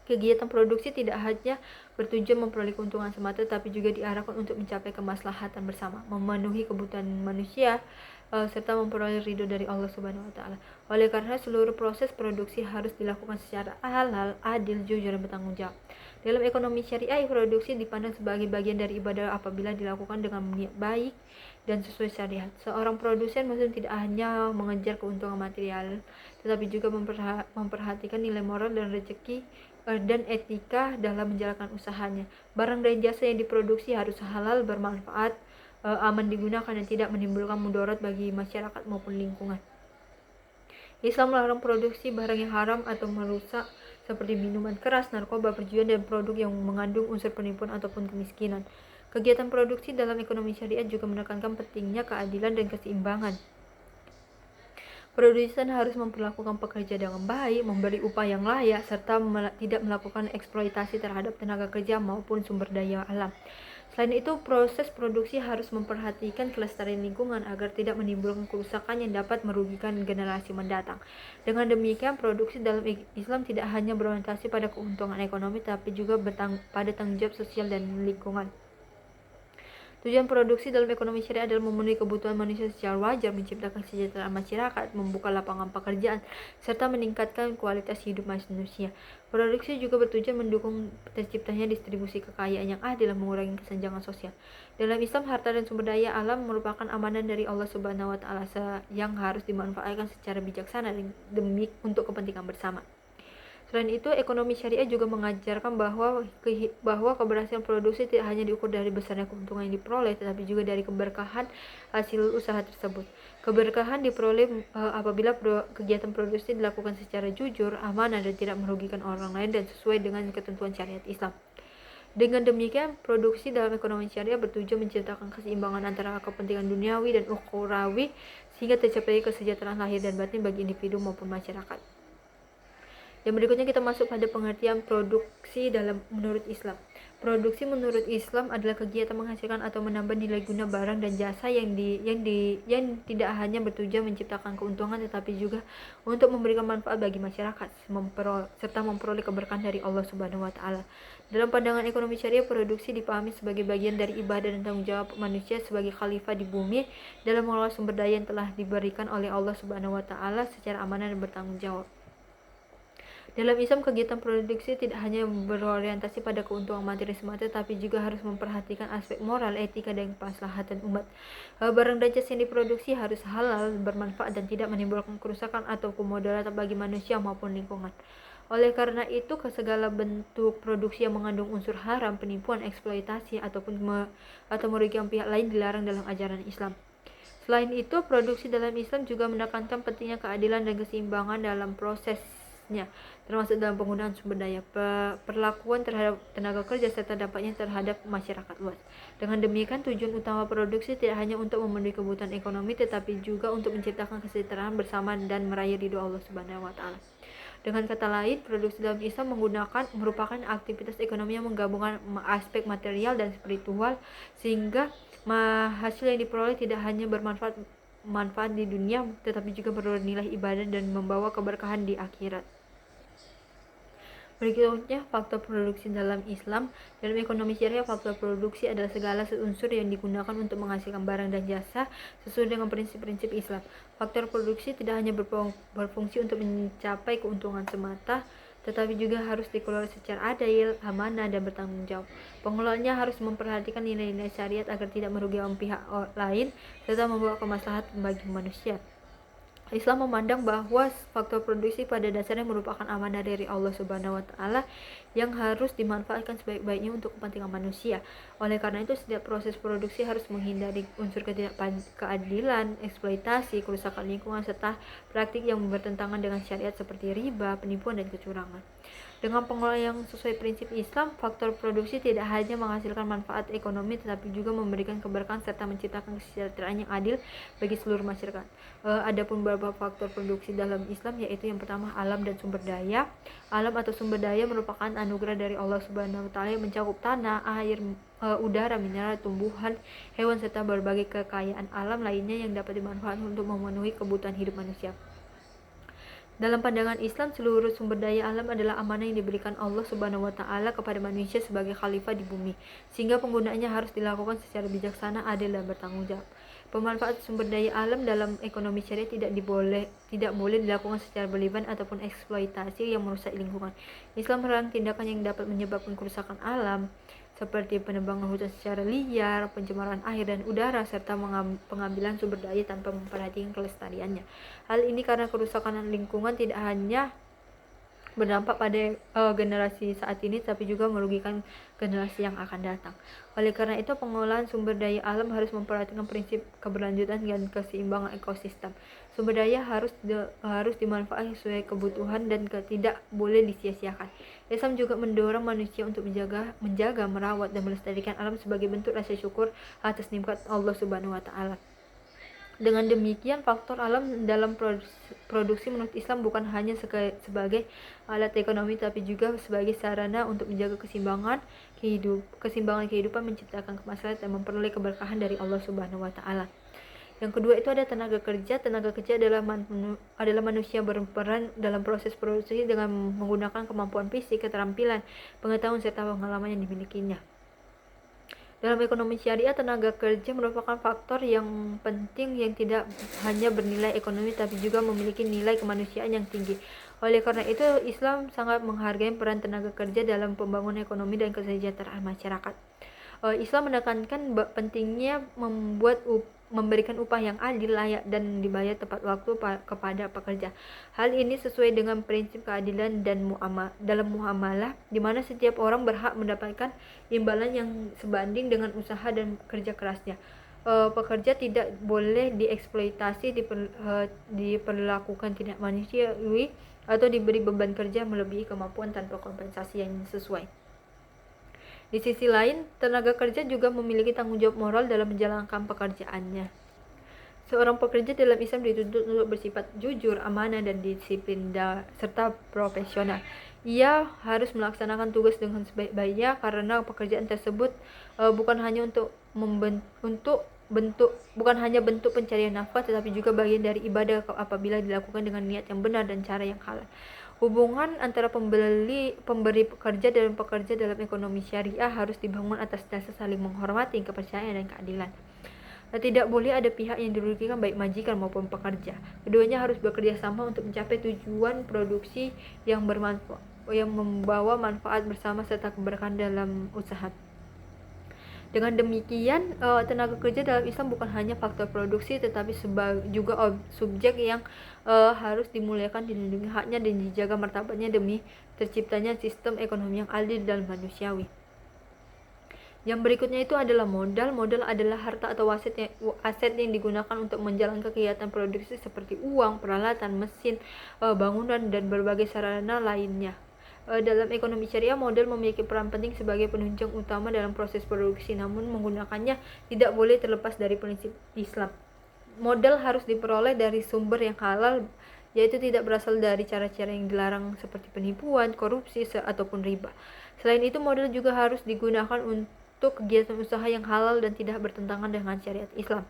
Kegiatan produksi tidak hanya bertujuan memperoleh keuntungan semata, tapi juga diarahkan untuk mencapai kemaslahatan bersama, memenuhi kebutuhan manusia, serta memperoleh ridho dari Allah Subhanahu wa taala. Oleh karena seluruh proses produksi harus dilakukan secara halal, adil, jujur, dan bertanggung jawab. Dalam ekonomi syariah, produksi dipandang sebagai bagian dari ibadah apabila dilakukan dengan niat baik dan sesuai syariat. Seorang produsen muslim tidak hanya mengejar keuntungan material, tetapi juga memperhatikan nilai moral dan rezeki dan etika dalam menjalankan usahanya. Barang dan jasa yang diproduksi harus halal, bermanfaat, aman digunakan, dan tidak menimbulkan mudarat bagi masyarakat maupun lingkungan. Islam melarang produksi barang yang haram atau merusak seperti minuman keras, narkoba, perjudian, dan produk yang mengandung unsur penipuan ataupun kemiskinan. Kegiatan produksi dalam ekonomi syariah juga menekankan pentingnya keadilan dan keseimbangan. Produsen harus memperlakukan pekerja dengan baik, memberi upah yang layak, serta tidak melakukan eksploitasi terhadap tenaga kerja maupun sumber daya alam. Selain itu, proses produksi harus memperhatikan kelestarian lingkungan agar tidak menimbulkan kerusakan yang dapat merugikan generasi mendatang. Dengan demikian, produksi dalam Islam tidak hanya berorientasi pada keuntungan ekonomi, tapi juga pada tanggung jawab sosial dan lingkungan. Tujuan produksi dalam ekonomi syariah adalah memenuhi kebutuhan manusia secara wajar, menciptakan kesejahteraan masyarakat, membuka lapangan pekerjaan, serta meningkatkan kualitas hidup manusia. Produksi juga bertujuan mendukung terciptanya distribusi kekayaan yang adil dan mengurangi kesenjangan sosial. Dalam Islam, harta dan sumber daya alam merupakan amanah dari Allah Subhanahu wa taala yang harus dimanfaatkan secara bijaksana demi untuk kepentingan bersama. Selain itu, ekonomi syariah juga mengajarkan bahwa keberhasilan produksi tidak hanya diukur dari besarnya keuntungan yang diperoleh, tetapi juga dari keberkahan hasil usaha tersebut. Keberkahan diperoleh apabila kegiatan produksi dilakukan secara jujur, amanah, dan tidak merugikan orang lain dan sesuai dengan ketentuan syariat Islam. Dengan demikian, produksi dalam ekonomi syariah bertujuan menciptakan keseimbangan antara kepentingan duniawi dan ukhrawi sehingga tercapai kesejahteraan lahir dan batin bagi individu maupun masyarakat. Yang berikutnya kita masuk pada pengertian produksi menurut Islam. Produksi menurut Islam adalah kegiatan menghasilkan atau menambah nilai guna barang dan jasa yang tidak hanya bertujuan menciptakan keuntungan tetapi juga untuk memberikan manfaat bagi masyarakat serta memperoleh keberkahan dari Allah Subhanahu wa taala. Dalam pandangan ekonomi syariah, produksi dipahami sebagai bagian dari ibadah dan tanggung jawab manusia sebagai khalifah di bumi dalam mengelola sumber daya yang telah diberikan oleh Allah Subhanahu wa taala secara amanah dan bertanggung jawab. Dalam Islam, kegiatan produksi tidak hanya berorientasi pada keuntungan materi semata, tapi juga harus memperhatikan aspek moral, etika, dan kemaslahatan umat. Barang dan jasa yang diproduksi harus halal, bermanfaat, dan tidak menimbulkan kerusakan atau kemudaratan bagi manusia maupun lingkungan. Oleh karena itu, segala bentuk produksi yang mengandung unsur haram, penipuan, eksploitasi, atau merugikan pihak lain dilarang dalam ajaran Islam. Selain itu, produksi dalam Islam juga menekankan pentingnya keadilan dan keseimbangan dalam prosesnya, termasuk dalam penggunaan sumber daya, perlakuan terhadap tenaga kerja, serta dampaknya terhadap masyarakat luas. Dengan demikian, tujuan utama produksi tidak hanya untuk memenuhi kebutuhan ekonomi, tetapi juga untuk menciptakan kesejahteraan bersama dan meraih ridho Allah Subhanahu wa taala. Dengan kata lain, produksi dalam Islam merupakan aktivitas ekonomi yang menggabungkan aspek material dan spiritual, sehingga hasil yang diperoleh tidak hanya bermanfaat di dunia, tetapi juga bernilai ibadah dan membawa keberkahan di akhirat. Berikutnya, faktor produksi dalam Islam. Dalam ekonomi syariah, faktor produksi adalah segala unsur yang digunakan untuk menghasilkan barang dan jasa sesuai dengan prinsip-prinsip Islam. Faktor produksi tidak hanya berfungsi untuk mencapai keuntungan semata, tetapi juga harus dikelola secara adil, amanah, dan bertanggung jawab. Pengelolanya harus memperhatikan nilai-nilai syariat agar tidak merugikan pihak lain serta membawa kemaslahatan bagi manusia. Islam memandang bahwa faktor produksi pada dasarnya merupakan amanah dari Allah Subhanahu wa taala yang harus dimanfaatkan sebaik-baiknya untuk kepentingan manusia. Oleh karena itu, setiap proses produksi harus menghindari unsur ketidakkeadilan, eksploitasi, kerusakan lingkungan, serta praktik yang bertentangan dengan syariat seperti riba, penipuan, dan kecurangan. Dengan pengelolaan yang sesuai prinsip Islam, faktor produksi tidak hanya menghasilkan manfaat ekonomi tetapi juga memberikan keberkahan serta menciptakan kesejahteraan yang adil bagi seluruh masyarakat. Adapun beberapa faktor produksi dalam Islam, yaitu yang pertama alam dan sumber daya. Alam atau sumber daya merupakan anugerah dari Allah Subhanahu wa taala yang mencakup tanah, air, udara, mineral, tumbuhan, hewan, serta berbagai kekayaan alam lainnya yang dapat dimanfaatkan untuk memenuhi kebutuhan hidup manusia. Dalam pandangan Islam, seluruh sumber daya alam adalah amanah yang diberikan Allah Subhanahu wa taala kepada manusia sebagai khalifah di bumi, sehingga penggunaannya harus dilakukan secara bijaksana, adil, dan bertanggung jawab. Pemanfaatan sumber daya alam dalam ekonomi syariah tidak boleh dilakukan secara berlebihan ataupun eksploitasi yang merusak lingkungan. Islam melarang tindakan yang dapat menyebabkan kerusakan alam, seperti penebangan hutan secara liar, pencemaran air dan udara, serta pengambilan sumber daya tanpa memperhatikan kelestariannya. Hal ini karena kerusakan lingkungan tidak hanya berdampak pada generasi saat ini, tapi juga merugikan generasi yang akan datang. Oleh karena itu, pengelolaan sumber daya alam harus memperhatikan prinsip keberlanjutan dan keseimbangan ekosistem. Sumber daya harus dimanfaatkan sesuai kebutuhan dan tidak boleh disia-siakan. Islam juga mendorong manusia untuk menjaga, merawat, dan melestarikan alam sebagai bentuk rasa syukur atas nikmat Allah Subhanahu wa taala. Dengan demikian, faktor alam dalam produksi menurut Islam bukan hanya sebagai alat ekonomi, tapi juga sebagai sarana untuk menjaga keseimbangan kehidupan, menciptakan kemaslahatan, dan memperoleh keberkahan dari Allah Subhanahu wa taala. Yang kedua itu ada tenaga kerja. Tenaga kerja adalah manusia berperan dalam proses produksi dengan menggunakan kemampuan fisik, keterampilan, pengetahuan, serta pengalaman yang dimilikinya. Dalam ekonomi syariah, tenaga kerja merupakan faktor yang penting yang tidak hanya bernilai ekonomi tapi juga memiliki nilai kemanusiaan yang tinggi. Oleh karena itu, Islam sangat menghargai peran tenaga kerja dalam pembangunan ekonomi dan kesejahteraan masyarakat. Islam menekankan pentingnya membuat memberikan upah yang adil, layak, dan dibayar tepat waktu kepada pekerja. Hal ini sesuai dengan prinsip keadilan dan dalam muamalah, di mana setiap orang berhak mendapatkan imbalan yang sebanding dengan usaha dan kerja kerasnya. Pekerja tidak boleh dieksploitasi, diperlakukan tidak manusiawi, atau diberi beban kerja melebihi kemampuan tanpa kompensasi yang sesuai. Di sisi lain, tenaga kerja juga memiliki tanggung jawab moral dalam menjalankan pekerjaannya. Seorang pekerja dalam Islam dituntut untuk bersifat jujur, amanah, dan disiplin serta profesional. Ia harus melaksanakan tugas dengan sebaik-baiknya karena pekerjaan tersebut bukan hanya bentuk pencarian nafkah, tetapi juga bagian dari ibadah apabila dilakukan dengan niat yang benar dan cara yang halal. Hubungan antara pemberi pekerja dan pekerja dalam ekonomi syariah harus dibangun atas dasar saling menghormati, kepercayaan, dan keadilan. Tidak boleh ada pihak yang dirugikan, baik majikan maupun pekerja. Keduanya harus bekerja sama untuk mencapai tujuan produksi yang membawa manfaat bersama serta keberkahan dalam usaha. Dengan demikian, tenaga kerja dalam Islam bukan hanya faktor produksi, tetapi juga subjek yang harus dimuliakan, dilindungi haknya, dan dijaga martabatnya demi terciptanya sistem ekonomi yang adil dan manusiawi. Yang berikutnya itu adalah modal. Modal adalah harta atau aset yang digunakan untuk menjalankan kegiatan produksi seperti uang, peralatan, mesin, bangunan, dan berbagai sarana lainnya. Dalam ekonomi syariah, modal memiliki peran penting sebagai penunjang utama dalam proses produksi, namun menggunakannya tidak boleh terlepas dari prinsip Islam. Modal harus diperoleh dari sumber yang halal, yaitu tidak berasal dari cara-cara yang dilarang seperti penipuan, korupsi, ataupun riba. Selain itu, modal juga harus digunakan untuk kegiatan usaha yang halal dan tidak bertentangan dengan syariat Islam.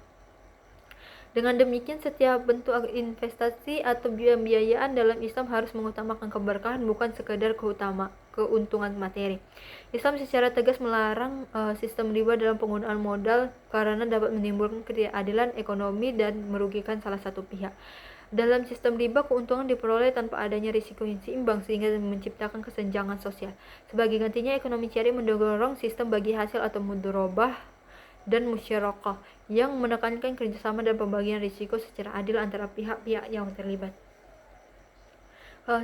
Dengan demikian, setiap bentuk investasi atau pembiayaan dalam Islam harus mengutamakan keberkahan, bukan sekadar keuntungan materi. Islam secara tegas melarang sistem riba dalam penggunaan modal karena dapat menimbulkan ketidakadilan ekonomi dan merugikan salah satu pihak. Dalam sistem riba, keuntungan diperoleh tanpa adanya risiko yang seimbang sehingga menciptakan kesenjangan sosial. Sebagai gantinya, ekonomi syariah mendorong sistem bagi hasil atau mudharabah dan musyarakah yang menekankan kerjasama dan pembagian risiko secara adil antara pihak-pihak yang terlibat.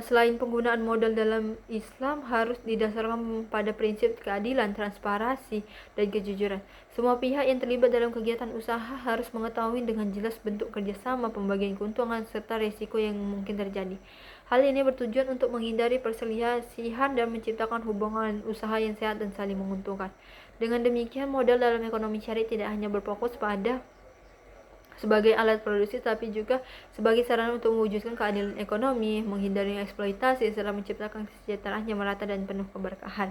Selain penggunaan modal dalam Islam harus didasarkan pada prinsip keadilan, transparansi, dan kejujuran. Semua pihak yang terlibat dalam kegiatan usaha harus mengetahui dengan jelas bentuk kerjasama, pembagian keuntungan, serta risiko yang mungkin terjadi. Hal ini bertujuan untuk menghindari perselisihan dan menciptakan hubungan usaha yang sehat dan saling menguntungkan. Dengan demikian, modal dalam ekonomi syariah tidak hanya berfokus pada sebagai alat produksi, tapi juga sebagai sarana untuk mewujudkan keadilan ekonomi, menghindari eksploitasi, serta menciptakan kesejahteraan yang merata dan penuh keberkahan.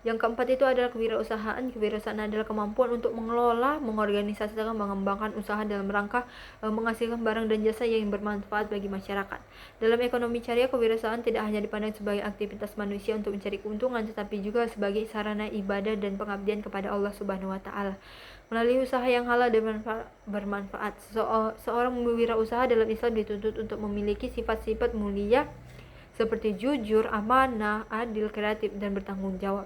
Yang keempat itu adalah kewirausahaan. Kewirausahaan adalah kemampuan untuk mengelola, mengorganisasikan, mengembangkan usaha dalam rangka menghasilkan barang dan jasa yang bermanfaat bagi masyarakat. Dalam ekonomi syariah, kewirausahaan tidak hanya dipandang sebagai aktivitas manusia untuk mencari keuntungan, tetapi juga sebagai sarana ibadah dan pengabdian kepada Allah Subhanahu wa Ta'ala. Melalui usaha yang halal dan bermanfaat, seorang wirausaha dalam Islam dituntut untuk memiliki sifat-sifat mulia seperti jujur, amanah, adil, kreatif, dan bertanggung jawab.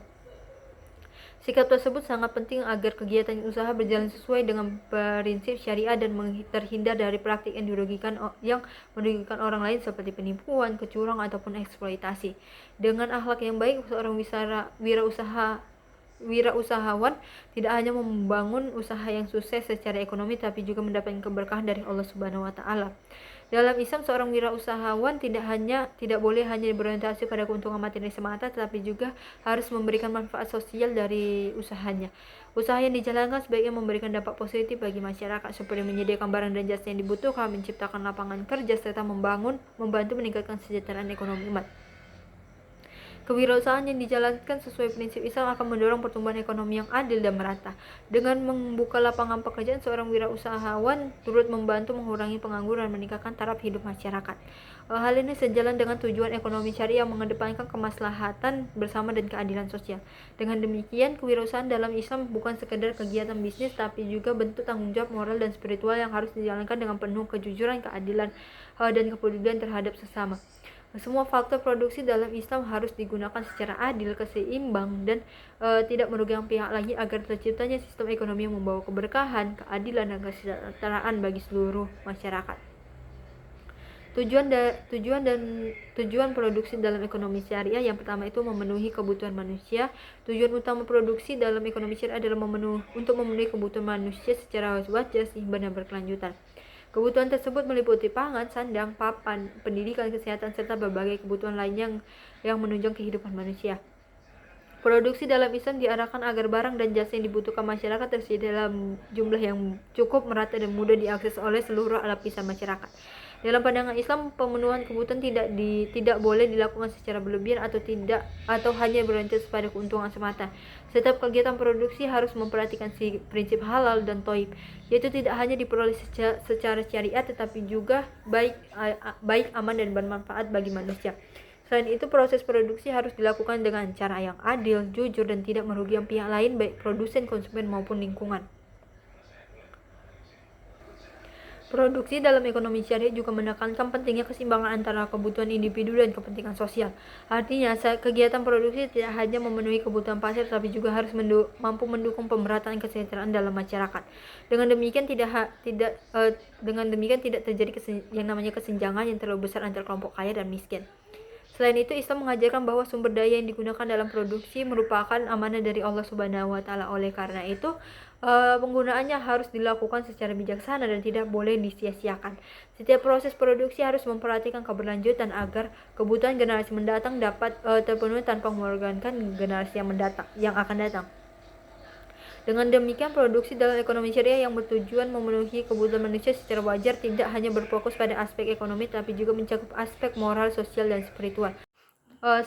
Sikap tersebut sangat penting agar kegiatan usaha berjalan sesuai dengan prinsip syariah dan terhindar dari praktik yang merugikan orang lain seperti penipuan, kecurangan, ataupun eksploitasi. Dengan akhlak yang baik, seorang wirausahawan tidak hanya membangun usaha yang sukses secara ekonomi, tapi juga mendapatkan keberkahan dari Allah Subhanahu wa Ta'ala. Dalam Islam, seorang wirausahawan tidak boleh hanya berorientasi pada keuntungan materi semata, tetapi juga harus memberikan manfaat sosial dari usahanya. Usaha yang dijalankan sebaiknya memberikan dampak positif bagi masyarakat, seperti menyediakan barang dan jasa yang dibutuhkan, menciptakan lapangan kerja, serta membantu meningkatkan kesejahteraan ekonomi umat. Kewirausahaan yang dijalankan sesuai prinsip Islam akan mendorong pertumbuhan ekonomi yang adil dan merata. Dengan membuka lapangan pekerjaan, seorang wirausahawan turut membantu mengurangi pengangguran dan meningkatkan taraf hidup masyarakat. Hal ini sejalan dengan tujuan ekonomi syariah yang mengedepankan kemaslahatan bersama dan keadilan sosial. Dengan demikian, kewirausahaan dalam Islam bukan sekedar kegiatan bisnis, tapi juga bentuk tanggung jawab moral dan spiritual yang harus dijalankan dengan penuh kejujuran, keadilan, dan kepedulian terhadap sesama. Semua faktor produksi dalam Islam harus digunakan secara adil, seimbang, dan tidak merugikan pihak lagi agar terciptanya sistem ekonomi yang membawa keberkahan, keadilan, dan kesejahteraan bagi seluruh masyarakat. Tujuan produksi dalam ekonomi syariah yang pertama itu memenuhi kebutuhan manusia. Tujuan utama produksi dalam ekonomi syariah adalah untuk memenuhi kebutuhan manusia secara wajar, seimbang, dan berkelanjutan. Kebutuhan tersebut meliputi pangan, sandang, papan, pendidikan, kesehatan, serta berbagai kebutuhan lainnya yang menunjang kehidupan manusia. Produksi dalam Islam diarahkan agar barang dan jasa yang dibutuhkan masyarakat tersedia dalam jumlah yang cukup, merata, dan mudah diakses oleh seluruh lapisan masyarakat. Dalam pandangan Islam, pemenuhan kebutuhan tidak boleh dilakukan secara berlebihan atau hanya berorientasi pada keuntungan semata. Setiap kegiatan produksi harus memperhatikan prinsip halal dan thayyib, yaitu tidak hanya diperoleh secara syariat tetapi juga baik, aman, dan bermanfaat bagi manusia. Selain itu, proses produksi harus dilakukan dengan cara yang adil, jujur, dan tidak merugikan pihak lain, baik produsen, konsumen, maupun lingkungan. Produksi dalam ekonomi syariah juga menekankan pentingnya keseimbangan antara kebutuhan individu dan kepentingan sosial. Artinya, kegiatan produksi tidak hanya memenuhi kebutuhan pasar, tapi juga harus mampu mendukung pemerataan kesejahteraan dalam masyarakat. Dengan demikian tidak terjadi yang namanya kesenjangan yang terlalu besar antara kelompok kaya dan miskin. Selain itu, Islam mengajarkan bahwa sumber daya yang digunakan dalam produksi merupakan amanah dari Allah Subhanahu wa Ta'ala. Oleh karena itu, penggunaannya harus dilakukan secara bijaksana dan tidak boleh disia-siakan. Setiap proses produksi harus memperhatikan keberlanjutan agar kebutuhan generasi mendatang dapat terpenuhi tanpa mengorbankan generasi yang akan datang. Dengan demikian, produksi dalam ekonomi syariah yang bertujuan memenuhi kebutuhan manusia secara wajar tidak hanya berfokus pada aspek ekonomi, tapi juga mencakup aspek moral, sosial, dan spiritual.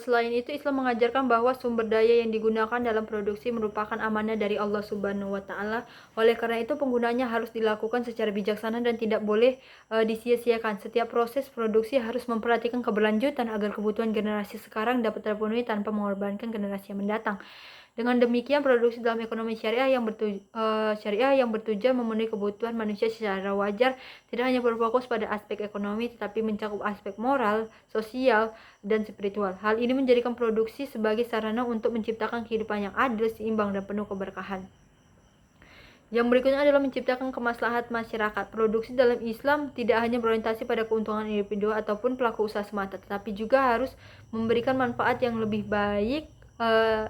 Selain itu, Islam mengajarkan bahwa sumber daya yang digunakan dalam produksi merupakan amanah dari Allah Subhanahu wa Ta'ala. Oleh karena itu, penggunaannya harus dilakukan secara bijaksana dan tidak boleh disia-siakan. Setiap proses produksi harus memperhatikan keberlanjutan agar kebutuhan generasi sekarang dapat terpenuhi tanpa mengorbankan generasi yang mendatang. Dengan demikian, produksi dalam ekonomi syariah yang bertujuan memenuhi kebutuhan manusia secara wajar tidak hanya berfokus pada aspek ekonomi, tetapi mencakup aspek moral, sosial, dan spiritual. Hal ini menjadikan produksi sebagai sarana untuk menciptakan kehidupan yang adil, seimbang, dan penuh keberkahan. Yang berikutnya adalah menciptakan kemaslahatan masyarakat. Produksi dalam Islam tidak hanya berorientasi pada keuntungan individu ataupun pelaku usaha semata, tetapi juga harus memberikan manfaat yang lebih baik,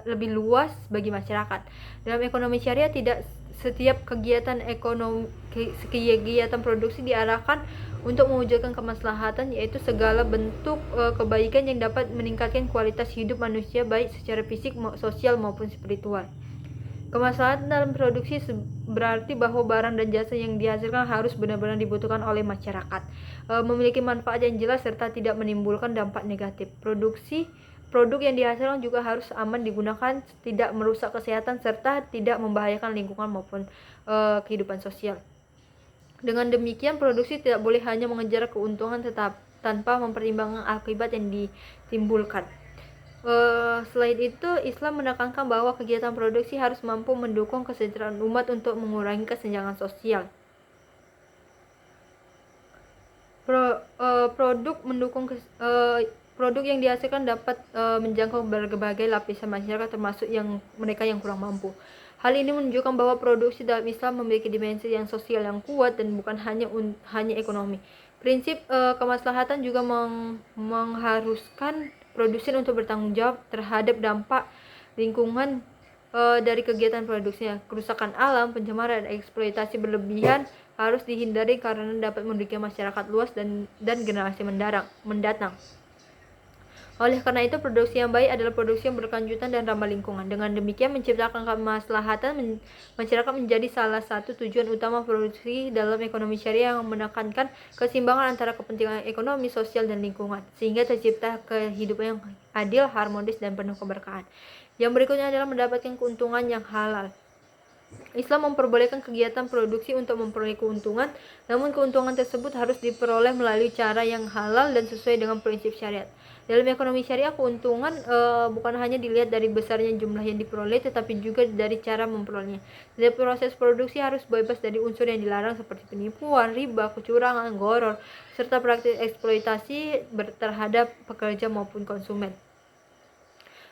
lebih luas bagi masyarakat. Dalam ekonomi syariah, tidak setiap kegiatan produksi diarahkan untuk mewujudkan kemaslahatan, yaitu segala bentuk kebaikan yang dapat meningkatkan kualitas hidup manusia baik secara fisik, sosial, maupun spiritual. Kemaslahatan dalam produksi berarti bahwa barang dan jasa yang dihasilkan harus benar-benar dibutuhkan oleh masyarakat, memiliki manfaat yang jelas, serta tidak menimbulkan dampak negatif. Produk yang dihasilkan juga harus aman digunakan, tidak merusak kesehatan, serta tidak membahayakan lingkungan maupun kehidupan sosial. Dengan demikian, produksi tidak boleh hanya mengejar keuntungan tanpa mempertimbangkan akibat yang ditimbulkan. Selain itu, Islam menekankan bahwa kegiatan produksi harus mampu mendukung kesejahteraan umat untuk mengurangi kesenjangan sosial. Produk yang dihasilkan dapat menjangkau berbagai lapisan masyarakat, termasuk mereka yang kurang mampu. Hal ini menunjukkan bahwa produksi dalam Islam memiliki dimensi yang sosial yang kuat dan bukan hanya ekonomi. Prinsip kemaslahatan juga mengharuskan produsen untuk bertanggung jawab terhadap dampak lingkungan dari kegiatan produksinya. Kerusakan alam, pencemaran, dan eksploitasi berlebihan harus dihindari karena dapat merugikan masyarakat luas dan generasi mendatang. Oleh karena itu, produksi yang baik adalah produksi yang berkelanjutan dan ramah lingkungan. Dengan demikian, menciptakan kemaslahatan masyarakat menjadi salah satu tujuan utama produksi dalam ekonomi syariah yang menekankan keseimbangan antara kepentingan ekonomi, sosial, dan lingkungan, sehingga tercipta kehidupan yang adil, harmonis, dan penuh keberkahan. Yang berikutnya adalah mendapatkan keuntungan yang halal. Islam memperbolehkan kegiatan produksi untuk memperoleh keuntungan, namun keuntungan tersebut harus diperoleh melalui cara yang halal dan sesuai dengan prinsip syariat. Dalam ekonomi syariah, keuntungan bukan hanya dilihat dari besarnya jumlah yang diperoleh, tetapi juga dari cara memperolehnya. Setiap proses produksi harus bebas dari unsur yang dilarang seperti penipuan, riba, kecurangan, gharar, serta praktik eksploitasi terhadap pekerja maupun konsumen.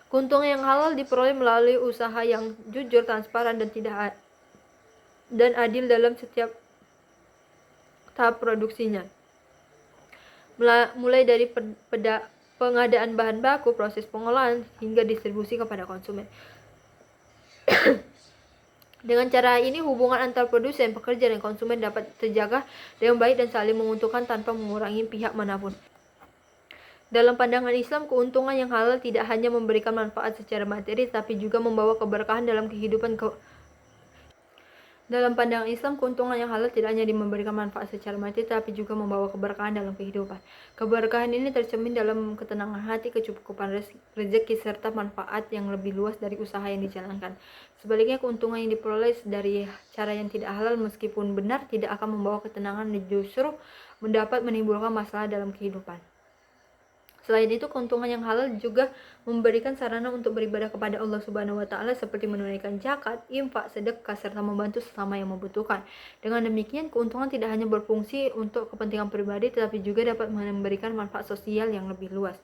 Keuntungan yang halal diperoleh melalui usaha yang jujur, transparan, dan adil dalam setiap tahap produksinya. Mulai dari pengadaan bahan baku, proses pengolahan, hingga distribusi kepada konsumen. Dengan cara ini, hubungan antar produsen, pekerja, dan konsumen dapat terjaga dengan baik dan saling menguntungkan tanpa mengurangi pihak manapun. Dalam pandangan Islam, keuntungan yang halal tidak hanya memberikan manfaat secara materi, tapi juga membawa keberkahan dalam kehidupan. Dalam pandangan Islam, keuntungan yang halal tidak hanya memberikan manfaat secara materi, tapi juga membawa keberkahan dalam kehidupan. Keberkahan ini tercermin dalam ketenangan hati, kecukupan rezeki, serta manfaat yang lebih luas dari usaha yang dijalankan. Sebaliknya, keuntungan yang diperoleh dari cara yang tidak halal, meskipun benar, tidak akan membawa ketenangan dan justru dapat menimbulkan masalah dalam kehidupan. Selain itu, keuntungan yang halal juga memberikan sarana untuk beribadah kepada Allah Subhanahu wa taala seperti menunaikan zakat, infak, sedekah, serta membantu sesama yang membutuhkan. Dengan demikian, keuntungan tidak hanya berfungsi untuk kepentingan pribadi, tetapi juga dapat memberikan manfaat sosial yang lebih luas.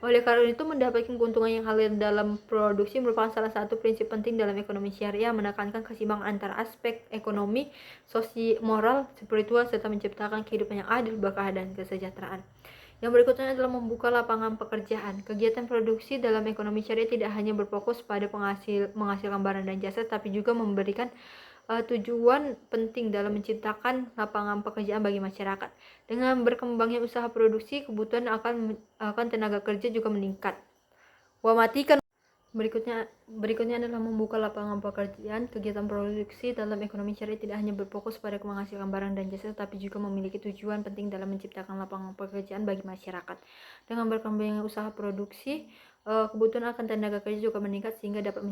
Oleh karena itu, mendapatkan keuntungan yang halal dalam produksi merupakan salah satu prinsip penting dalam ekonomi syariah, menekankan keseimbangan antara aspek ekonomi, sosial, moral, spiritual, serta menciptakan kehidupan yang adil, berkah, dan kesejahteraan. Yang berikutnya adalah membuka lapangan pekerjaan. Kegiatan produksi dalam ekonomi syariah tidak hanya berfokus pada menghasilkan barang dan jasa, tapi juga memberikan tujuan penting dalam menciptakan lapangan pekerjaan bagi masyarakat. Dengan berkembangnya usaha produksi, kebutuhan akan tenaga kerja juga meningkat. Berikutnya adalah membuka lapangan pekerjaan. Kegiatan produksi dalam ekonomi syariah tidak hanya berfokus pada menghasilkan barang dan jasa, tapi juga memiliki tujuan penting dalam menciptakan lapangan pekerjaan bagi masyarakat. Dengan berkembangnya usaha produksi, kebutuhan akan tenaga kerja juga meningkat sehingga dapat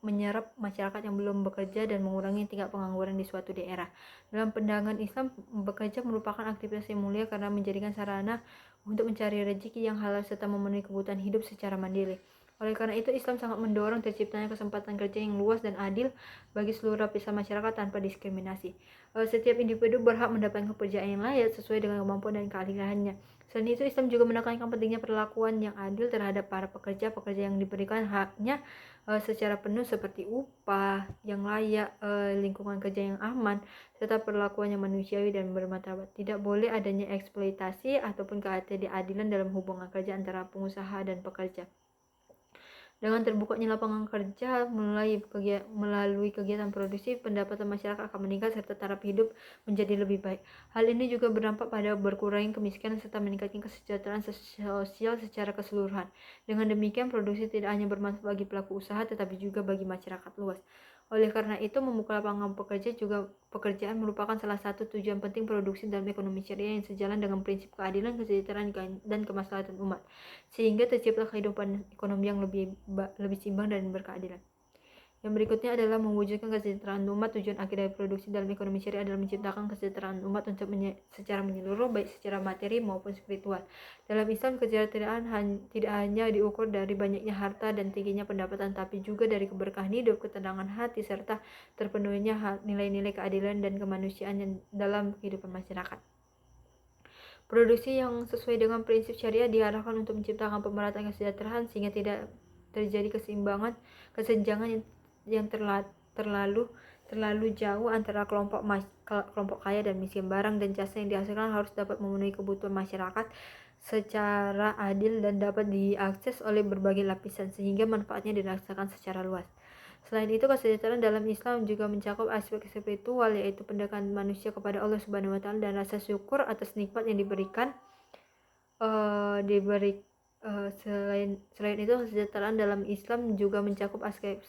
menyerap masyarakat yang belum bekerja dan mengurangi tingkat pengangguran di suatu daerah. Dalam pandangan Islam, bekerja merupakan aktivitas yang mulia karena menjadikan sarana untuk mencari rezeki yang halal serta memenuhi kebutuhan hidup secara mandiri. Oleh karena itu, Islam sangat mendorong terciptanya kesempatan kerja yang luas dan adil bagi seluruh lapisan masyarakat tanpa diskriminasi. Setiap individu berhak mendapatkan pekerjaan yang layak sesuai dengan kemampuan dan keahliannya. Selain itu, Islam juga menekankan pentingnya perlakuan yang adil terhadap para pekerja yang diberikan haknya secara penuh seperti upah yang layak, lingkungan kerja yang aman, serta perlakuan yang manusiawi dan bermartabat. Tidak boleh adanya eksploitasi ataupun ketidakadilan dalam hubungan kerja antara pengusaha dan pekerja. Dengan terbukanya lapangan kerja melalui kegiatan produksi, pendapatan masyarakat akan meningkat serta taraf hidup menjadi lebih baik. Hal ini juga berdampak pada berkurangnya kemiskinan serta meningkatkan kesejahteraan sosial secara keseluruhan. Dengan demikian, produksi tidak hanya bermanfaat bagi pelaku usaha tetapi juga bagi masyarakat luas. Oleh karena itu, membuka lapangan pekerjaan merupakan salah satu tujuan penting produksi dalam ekonomi syariah yang sejalan dengan prinsip keadilan, kesejahteraan, dan kemaslahatan umat, sehingga tercipta kehidupan ekonomi yang lebih seimbang dan berkeadilan. Yang berikutnya adalah mewujudkan kesejahteraan umat. Tujuan akhir dari produksi dalam ekonomi syariah adalah menciptakan kesejahteraan umat secara menyeluruh, baik secara materi maupun spiritual. Dalam Islam, kesejahteraan tidak hanya diukur dari banyaknya harta dan tingginya pendapatan, tapi juga dari keberkahan hidup, ketenangan hati, serta terpenuhinya nilai-nilai keadilan dan kemanusiaan dalam kehidupan masyarakat. Produksi yang sesuai dengan prinsip syariah diarahkan untuk menciptakan pemerataan kesejahteraan sehingga tidak terjadi kesenjangan yang terlalu jauh antara kelompok kaya dan miskin. Barang dan jasa yang dihasilkan harus dapat memenuhi kebutuhan masyarakat secara adil dan dapat diakses oleh berbagai lapisan sehingga manfaatnya dirasakan secara luas. Selain itu, kesejahteraan dalam Islam juga mencakup aspek spiritual, yaitu pendekatan manusia kepada Allah Subhanahu wa taala dan rasa syukur atas nikmat yang diberikan. Selain itu, kesejahteraan dalam Islam juga mencakup aspek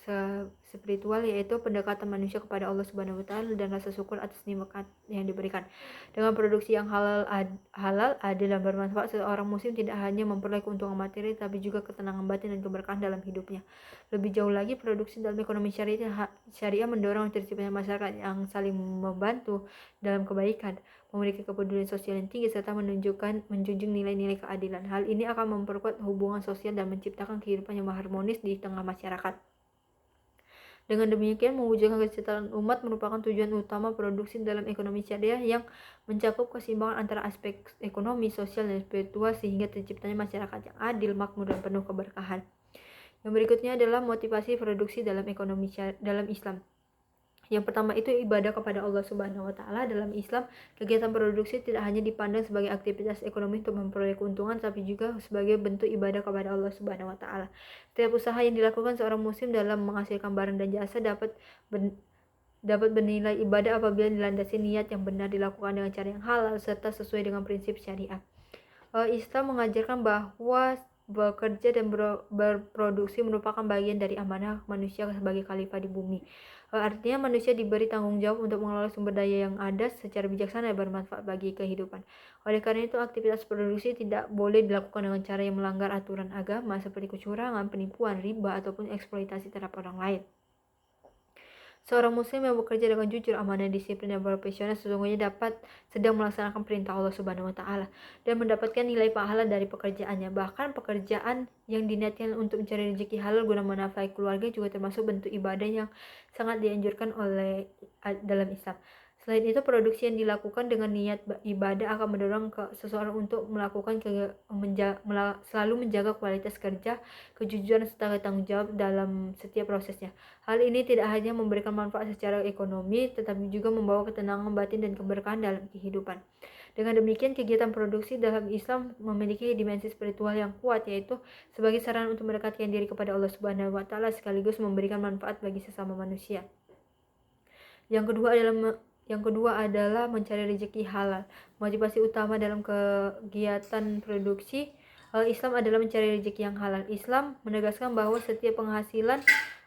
spiritual, yaitu pendekatan manusia kepada Allah Subhanahu wa taala dan rasa syukur atas nikmat yang diberikan. Dengan produksi yang halal, adil dan bermanfaat, seorang muslim tidak hanya memperoleh keuntungan materi tapi juga ketenangan batin dan keberkahan dalam hidupnya. Lebih jauh lagi, produksi dalam ekonomi syariah mendorong terciptanya masyarakat yang saling membantu dalam kebaikan, memiliki kepedulian sosial yang tinggi, serta menjunjung nilai-nilai keadilan. Hal ini akan memperkuat hubungan sosial dan menciptakan kehidupan yang harmonis di tengah masyarakat. Dengan demikian, mewujudkan kesejahteraan umat merupakan tujuan utama produksi dalam ekonomi syariah yang mencakup keseimbangan antara aspek ekonomi, sosial, dan spiritual sehingga terciptanya masyarakat yang adil, makmur, dan penuh keberkahan. Yang berikutnya adalah motivasi produksi dalam ekonomi dalam Islam. Yang pertama itu ibadah kepada Allah Subhanahu wa taala. Dalam Islam, kegiatan produksi tidak hanya dipandang sebagai aktivitas ekonomi untuk memperoleh keuntungan, tapi juga sebagai bentuk ibadah kepada Allah Subhanahu wa taala. Setiap usaha yang dilakukan seorang muslim dalam menghasilkan barang dan jasa dapat bernilai ibadah apabila dilandasi niat yang benar, dilakukan dengan cara yang halal serta sesuai dengan prinsip syariah. Islam mengajarkan bahwa bekerja dan berproduksi merupakan bagian dari amanah manusia sebagai khalifah di bumi. Artinya manusia diberi tanggung jawab untuk mengelola sumber daya yang ada secara bijaksana dan bermanfaat bagi kehidupan. Oleh karena itu, aktivitas produksi tidak boleh dilakukan dengan cara yang melanggar aturan agama seperti kecurangan, penipuan, riba, ataupun eksploitasi terhadap orang lain. Seorang muslim yang bekerja dengan jujur, amanah, disiplin, dan profesional sesungguhnya sedang melaksanakan perintah Allah Subhanahu wa taala dan mendapatkan nilai pahala dari pekerjaannya. Bahkan pekerjaan yang diniatkan untuk mencari rezeki halal guna menafkahi keluarga juga termasuk bentuk ibadah yang sangat dianjurkan dalam Islam. Selain itu, produksi yang dilakukan dengan niat ibadah akan mendorong seseorang untuk selalu menjaga kualitas kerja, kejujuran, serta tanggung jawab dalam setiap prosesnya. Hal ini tidak hanya memberikan manfaat secara ekonomi, tetapi juga membawa ketenangan batin dan keberkahan dalam kehidupan. Dengan demikian, kegiatan produksi dalam Islam memiliki dimensi spiritual yang kuat, yaitu sebagai sarana untuk mendekatkan diri kepada Allah Subhanahu wa taala sekaligus memberikan manfaat bagi sesama manusia. Yang kedua adalah mencari rezeki halal. Motivasi utama dalam kegiatan produksi Islam adalah mencari rezeki yang halal. Islam menegaskan bahwa setiap penghasilan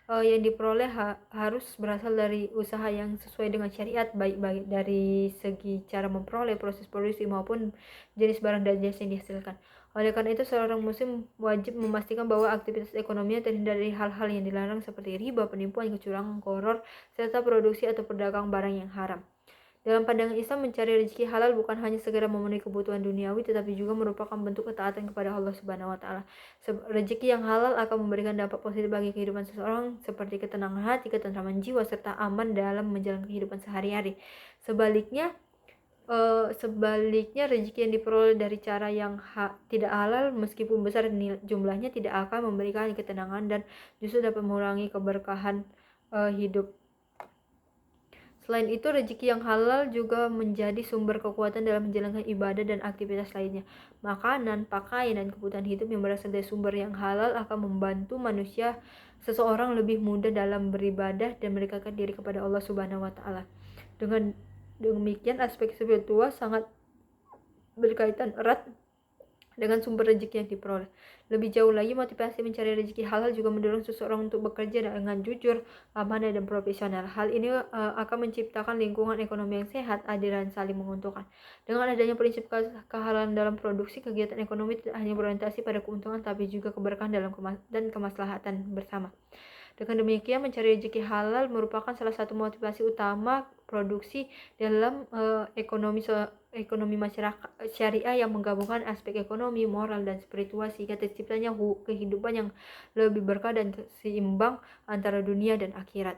yang diperoleh harus berasal dari usaha yang sesuai dengan syariat, baik dari segi cara memperoleh, proses produksi, maupun jenis barang dan jasa yang dihasilkan. Oleh karena itu, seorang muslim wajib memastikan bahwa aktivitas ekonominya terhindar dari hal-hal yang dilarang seperti riba, penipuan, kecurangan, koror, serta produksi atau perdagangan barang yang haram. Dalam pandangan Islam, mencari rezeki halal bukan hanya segera memenuhi kebutuhan duniawi, tetapi juga merupakan bentuk ketaatan kepada Allah Subhanahu wa taala. Rezeki yang halal akan memberikan dampak positif bagi kehidupan seseorang seperti ketenangan hati, ketentraman jiwa, serta aman dalam menjalani kehidupan sehari-hari. Sebaliknya, rezeki yang diperoleh dari cara yang tidak halal, meskipun besar jumlahnya, tidak akan memberikan ketenangan dan justru dapat mengurangi keberkahan hidup. Selain itu, rezeki yang halal juga menjadi sumber kekuatan dalam menjalankan ibadah dan aktivitas lainnya. Makanan, pakaian, dan kebutuhan hidup yang berasal dari sumber yang halal akan membantu seseorang lebih mudah dalam beribadah dan mendekatkan diri kepada Allah Subhanahu wa taala. Dengan demikian, aspek spiritual sangat berkaitan erat dengan sumber rezeki yang diperoleh. Lebih jauh lagi, motivasi mencari rezeki halal juga mendorong seseorang untuk bekerja dengan jujur, amanah, dan profesional. Hal ini akan menciptakan lingkungan ekonomi yang sehat, adil, dan saling menguntungkan. Dengan adanya prinsip kehalalan dalam produksi, kegiatan ekonomi tidak hanya berorientasi pada keuntungan, tapi juga keberkahan dan kemaslahatan bersama. Dengan demikian, mencari rezeki halal merupakan salah satu motivasi utama produksi dalam ekonomi masyarakat syariah yang menggabungkan aspek ekonomi, moral, dan spiritual sehingga terciptanya kehidupan yang lebih berkah dan seimbang antara dunia dan akhirat.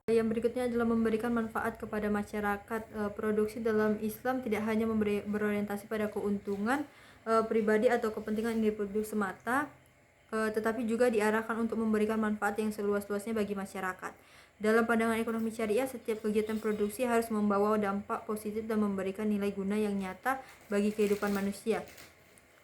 Yang berikutnya adalah memberikan manfaat kepada masyarakat. Produksi dalam Islam tidak hanya berorientasi pada keuntungan pribadi atau kepentingan individu semata, tetapi juga diarahkan untuk memberikan manfaat yang seluas-luasnya bagi masyarakat. Dalam pandangan ekonomi syariah, setiap kegiatan produksi harus membawa dampak positif dan memberikan nilai guna yang nyata bagi kehidupan manusia.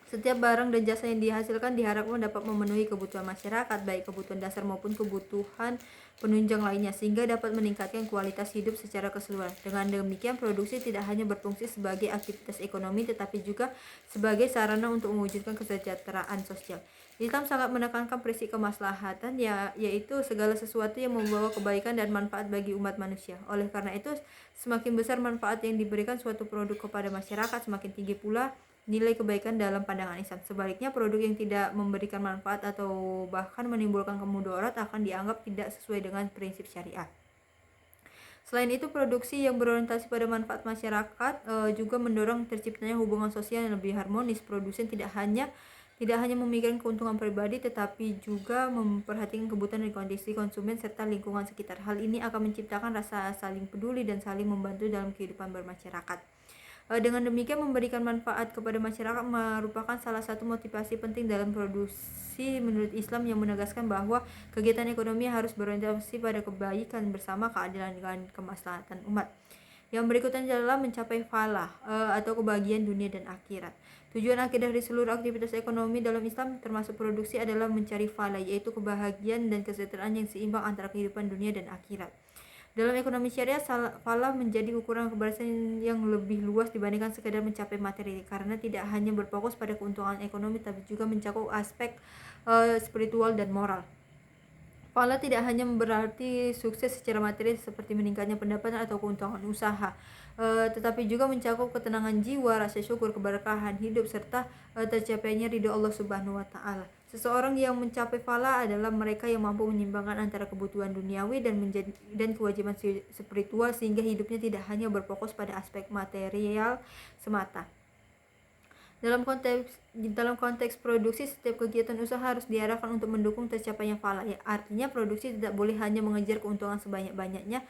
Setiap barang dan jasa yang dihasilkan diharapkan dapat memenuhi kebutuhan masyarakat, baik kebutuhan dasar maupun kebutuhan penunjang lainnya, sehingga dapat meningkatkan kualitas hidup secara keseluruhan. Dengan demikian, produksi tidak hanya berfungsi sebagai aktivitas ekonomi, tetapi juga sebagai sarana untuk mewujudkan kesejahteraan sosial. Islam sangat menekankan prinsip kemaslahatan, yaitu segala sesuatu yang membawa kebaikan dan manfaat bagi umat manusia. Oleh karena itu, semakin besar manfaat yang diberikan suatu produk kepada masyarakat, semakin tinggi pula nilai kebaikan dalam pandangan Islam. Sebaliknya, produk yang tidak memberikan manfaat atau bahkan menimbulkan kemudarat akan dianggap tidak sesuai dengan prinsip syariat. Selain itu, produksi yang berorientasi pada manfaat masyarakat juga mendorong terciptanya hubungan sosial yang lebih harmonis. Produsen tidak hanya memikirkan keuntungan pribadi, tetapi juga memperhatikan kebutuhan dan kondisi konsumen serta lingkungan sekitar. Hal ini akan menciptakan rasa saling peduli dan saling membantu dalam kehidupan bermasyarakat. Dengan demikian, memberikan manfaat kepada masyarakat merupakan salah satu motivasi penting dalam produksi menurut Islam, yang menegaskan bahwa kegiatan ekonomi harus berorientasi pada kebaikan bersama, keadilan, dan kemaslahatan umat. Yang berikutnya adalah mencapai falah atau kebahagiaan dunia dan akhirat. Tujuan akhir dari seluruh aktivitas ekonomi dalam Islam termasuk produksi adalah mencari falah, yaitu kebahagiaan dan kesejahteraan yang seimbang antara kehidupan dunia dan akhirat. Dalam ekonomi syariah, falah menjadi ukuran keberhasilan yang lebih luas dibandingkan sekedar mencapai materi, karena tidak hanya berfokus pada keuntungan ekonomi, tapi juga mencakup aspek spiritual dan moral. Falah tidak hanya berarti sukses secara materi seperti meningkatnya pendapatan atau keuntungan usaha, tetapi juga mencakup ketenangan jiwa, rasa syukur, keberkahan hidup, serta tercapainya ridho Allah Subhanahu wa Ta'ala. Seseorang yang mencapai falah adalah mereka yang mampu menyeimbangkan antara kebutuhan duniawi dan kewajiban spiritual, sehingga hidupnya tidak hanya berfokus pada aspek material semata. Dalam konteks produksi, setiap kegiatan usaha harus diarahkan untuk mendukung tercapainya falah. Ya, artinya produksi tidak boleh hanya mengejar keuntungan sebanyak-banyaknya,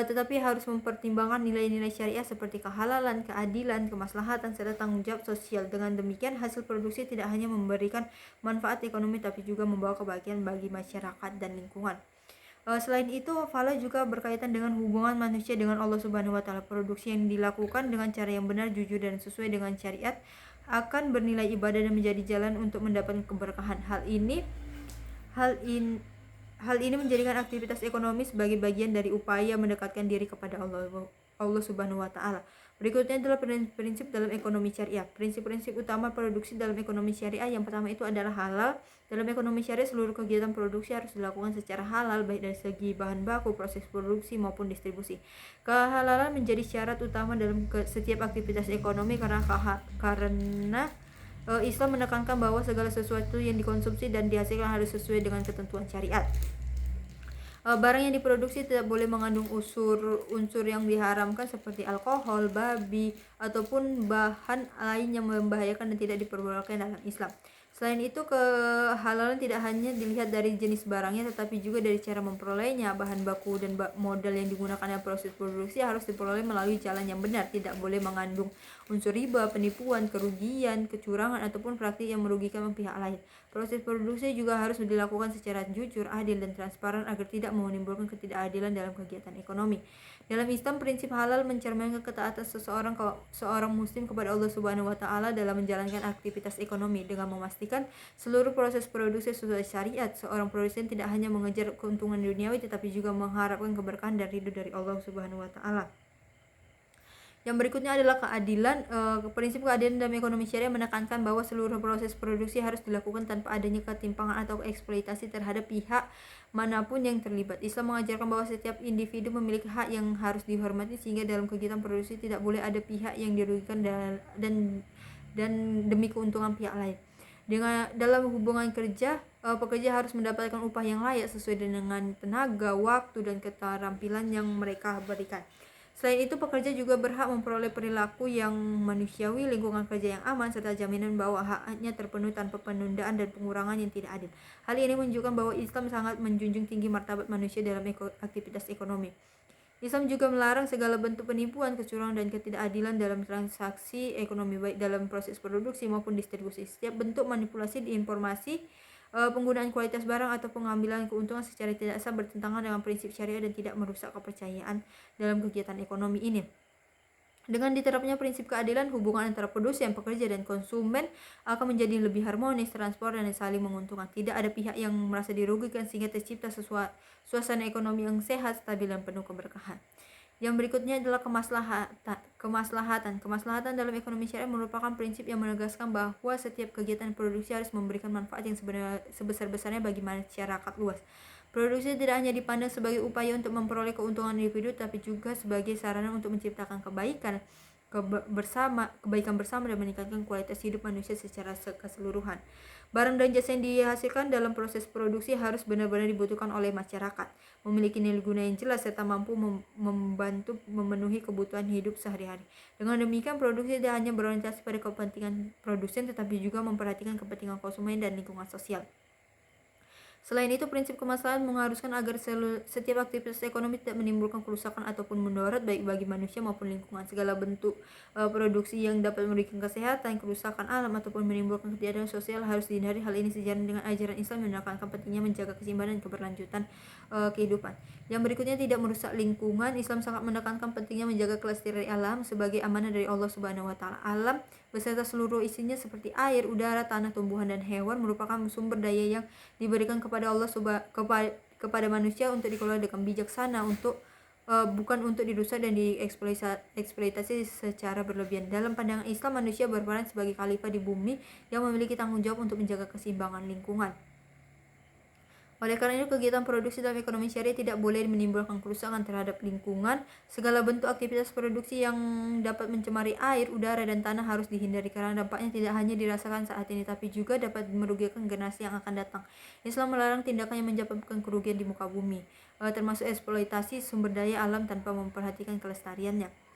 tetapi harus mempertimbangkan nilai-nilai syariah seperti kehalalan, keadilan, kemaslahatan, serta tanggung jawab sosial. Dengan demikian, hasil produksi tidak hanya memberikan manfaat ekonomi, tapi juga membawa kebahagiaan bagi masyarakat dan lingkungan. Selain itu, falah juga berkaitan dengan hubungan manusia dengan Allah Subhanahu wa Ta'ala. Produksi yang dilakukan dengan cara yang benar, jujur, dan sesuai dengan syariat akan bernilai ibadah dan menjadi jalan untuk mendapatkan keberkahan. Hal ini menjadikan aktivitas ekonomi sebagai bagian dari upaya mendekatkan diri kepada Allah Subhanahu wa Ta'ala. Berikutnya adalah prinsip dalam ekonomi syariah. Prinsip-prinsip utama produksi dalam ekonomi syariah. Yang pertama itu adalah halal. Dalam ekonomi syariah, seluruh kegiatan produksi harus dilakukan secara halal, baik dari segi bahan baku, proses produksi, maupun distribusi. Kehalalan menjadi syarat utama dalam setiap aktivitas ekonomi, karena Islam menekankan bahwa segala sesuatu yang dikonsumsi dan dihasilkan harus sesuai dengan ketentuan syariat. Barang yang diproduksi tidak boleh mengandung unsur yang diharamkan seperti alkohol, babi, ataupun bahan lain yang membahayakan dan tidak diperbolehkan dalam Islam. Selain itu, kehalalan tidak hanya dilihat dari jenis barangnya, tetapi juga dari cara memperolehnya. Bahan baku dan modal yang digunakan dalam proses produksi harus diperoleh melalui jalan yang benar, tidak boleh mengandung unsur riba, penipuan, kerugian, kecurangan, ataupun praktik yang merugikan pihak lain. Proses produksi juga harus dilakukan secara jujur, adil, dan transparan agar tidak menimbulkan ketidakadilan dalam kegiatan ekonomi. Dalam Islam, prinsip halal mencerminkan ketaatan seorang muslim kepada Allah Subhanahu wa Ta'ala dalam menjalankan aktivitas ekonomi. Dengan memastikan seluruh proses produksi sesuai syariat, seorang produsen tidak hanya mengejar keuntungan duniawi, tetapi juga mengharapkan keberkahan dan ridho dari Allah Subhanahu wa Ta'ala. Yang berikutnya adalah keadilan. Prinsip keadilan dalam ekonomi syariah menekankan bahwa seluruh proses produksi harus dilakukan tanpa adanya ketimpangan atau eksploitasi terhadap pihak manapun yang terlibat. Islam mengajarkan bahwa setiap individu memiliki hak yang harus dihormati, sehingga dalam kegiatan produksi tidak boleh ada pihak yang dirugikan dan demi keuntungan pihak lain. Dalam hubungan kerja, pekerja harus mendapatkan upah yang layak sesuai dengan tenaga, waktu, dan keterampilan yang mereka berikan. Selain itu, pekerja juga berhak memperoleh perilaku yang manusiawi, lingkungan kerja yang aman, serta jaminan bahwa haknya terpenuhi tanpa penundaan dan pengurangan yang tidak adil. Hal ini menunjukkan bahwa Islam sangat menjunjung tinggi martabat manusia dalam aktivitas ekonomi. Islam juga melarang segala bentuk penipuan, kecurangan, dan ketidakadilan dalam transaksi ekonomi, baik dalam proses produksi maupun distribusi. Setiap bentuk manipulasi di informasi, penggunaan kualitas barang, atau pengambilan keuntungan secara tidak sah bertentangan dengan prinsip syariah dan tidak merusak kepercayaan dalam kegiatan ekonomi ini. Dengan diterapnya prinsip keadilan, hubungan antara produsen, pekerja, dan konsumen akan menjadi lebih harmonis, transparan, dan saling menguntungkan. Tidak ada pihak yang merasa dirugikan, sehingga tercipta suasana ekonomi yang sehat, stabil, dan penuh keberkahan. Yang berikutnya adalah kemaslahatan. Kemaslahatan dalam ekonomi syariah merupakan prinsip yang menegaskan bahwa setiap kegiatan produksi harus memberikan manfaat yang sebesar-besarnya bagi masyarakat luas. Produksi tidak hanya dipandang sebagai upaya untuk memperoleh keuntungan individu, tapi juga sebagai sarana untuk menciptakan kebaikan bersama dan meningkatkan kualitas hidup manusia secara keseluruhan. Barang dan jasa yang dihasilkan dalam proses produksi harus benar-benar dibutuhkan oleh masyarakat, memiliki nilai guna yang jelas, serta mampu membantu memenuhi kebutuhan hidup sehari-hari. Dengan demikian, produksi tidak hanya berorientasi pada kepentingan produsen, tetapi juga memperhatikan kepentingan konsumen dan lingkungan sosial. Selain itu, prinsip kemaslahatan mengharuskan agar setiap aktivitas ekonomi tidak menimbulkan kerusakan ataupun mudarat baik bagi manusia maupun lingkungan. Segala bentuk produksi yang dapat memberikan kesehatan, kerusakan alam ataupun menimbulkan ketiadaan sosial harus dihindari. Hal ini sejalan dengan ajaran Islam yang menekankan pentingnya menjaga keseimbangan dan keberlanjutan kehidupan. Yang berikutnya, tidak merusak lingkungan. Islam sangat menekankan pentingnya menjaga kelestarian alam sebagai amanah dari Allah Subhanahu wa taala. Alam beserta seluruh isinya seperti air, udara, tanah, tumbuhan dan hewan merupakan sumber daya yang diberikan kepada Allah kepada manusia untuk dikelola dengan bijaksana, bukan untuk dirusak dan dieksploitasi secara berlebihan. Dalam pandangan Islam, manusia berperan sebagai khalifah di bumi yang memiliki tanggung jawab untuk menjaga keseimbangan lingkungan. Oleh karena itu, kegiatan produksi dalam ekonomi syariah tidak boleh menimbulkan kerusakan terhadap lingkungan. Segala bentuk aktivitas produksi yang dapat mencemari air, udara, dan tanah harus dihindari karena dampaknya tidak hanya dirasakan saat ini, tapi juga dapat merugikan generasi yang akan datang. Islam melarang tindakan yang menyebabkan kerugian di muka bumi, termasuk eksploitasi sumber daya alam tanpa memperhatikan kelestariannya.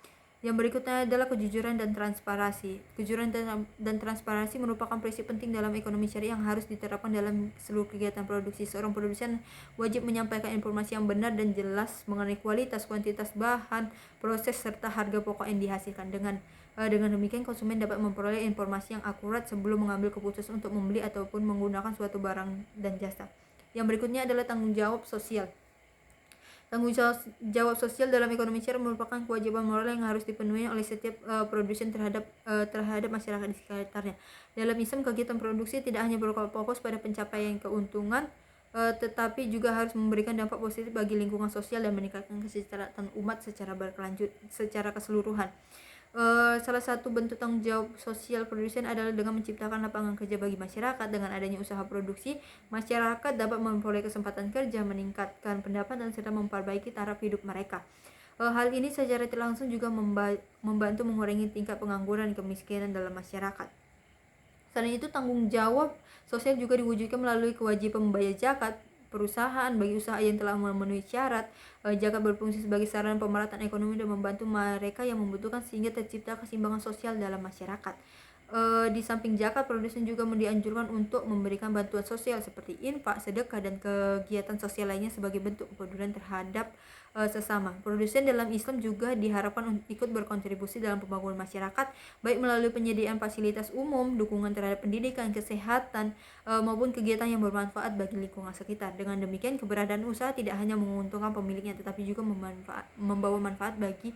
Yang berikutnya adalah kejujuran dan transparansi. Kejujuran dan transparansi merupakan prinsip penting dalam ekonomi syariah yang harus diterapkan dalam seluruh kegiatan produksi. Seorang produsen wajib menyampaikan informasi yang benar dan jelas mengenai kualitas, kuantitas bahan, proses, serta harga pokok yang dihasilkan. Dengan demikian, konsumen dapat memperoleh informasi yang akurat sebelum mengambil keputusan untuk membeli ataupun menggunakan suatu barang dan jasa. Yang berikutnya adalah tanggung jawab sosial. Tanggung jawab sosial dalam ekonomi syariah merupakan kewajiban moral yang harus dipenuhi oleh setiap produsen terhadap masyarakat di sekitarnya. Dalam Islam, kegiatan produksi tidak hanya berfokus pada pencapaian keuntungan, tetapi juga harus memberikan dampak positif bagi lingkungan sosial dan meningkatkan kesejahteraan umat secara keseluruhan. Salah satu bentuk tanggung jawab sosial produsen adalah dengan menciptakan lapangan kerja bagi masyarakat. Dengan adanya usaha produksi, masyarakat dapat memperoleh kesempatan kerja, meningkatkan pendapatan, serta memperbaiki taraf hidup mereka. Hal ini secara tidak langsung juga membantu mengurangi tingkat pengangguran dan kemiskinan dalam masyarakat. Selain itu, tanggung jawab sosial juga diwujudkan melalui kewajiban membayar zakat perusahaan bagi usaha yang telah memenuhi syarat. Zakat berfungsi sebagai sarana pemerataan ekonomi dan membantu mereka yang membutuhkan sehingga tercipta keseimbangan sosial dalam masyarakat. Di samping zakat, produsen juga dianjurkan untuk memberikan bantuan sosial seperti infak, sedekah, dan kegiatan sosial lainnya sebagai bentuk kepedulian terhadap sesama. Produsen dalam Islam juga diharapkan ikut berkontribusi dalam pembangunan masyarakat, baik melalui penyediaan fasilitas umum, dukungan terhadap pendidikan, kesehatan, maupun kegiatan yang bermanfaat bagi lingkungan sekitar. Dengan demikian, keberadaan usaha tidak hanya menguntungkan pemiliknya, tetapi juga membawa manfaat bagi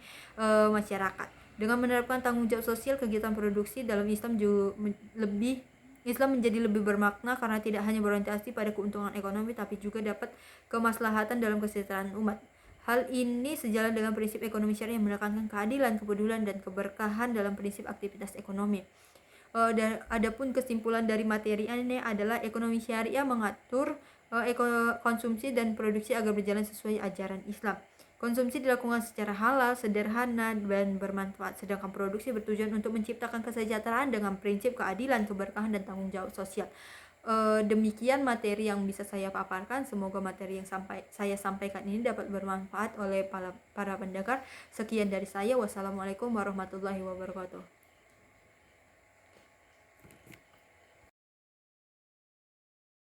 masyarakat. Dengan menerapkan tanggung jawab sosial, kegiatan produksi dalam Islam menjadi lebih bermakna karena tidak hanya berorientasi pada keuntungan ekonomi, tapi juga dapat kemaslahatan dalam kesejahteraan umat. Hal ini sejalan dengan prinsip ekonomi syariah yang menekankan keadilan, kepedulian, dan keberkahan dalam prinsip aktivitas ekonomi. Dan adapun kesimpulan dari materi ini adalah ekonomi syariah mengatur konsumsi dan produksi agar berjalan sesuai ajaran Islam. Konsumsi dilakukan secara halal, sederhana, dan bermanfaat, sedangkan produksi bertujuan untuk menciptakan kesejahteraan dengan prinsip keadilan, keberkahan, dan tanggung jawab sosial. Demikian materi yang bisa saya paparkan. Semoga materi yang saya sampaikan ini dapat bermanfaat oleh para pendengar. Sekian dari saya. Wassalamualaikum warahmatullahi wabarakatuh.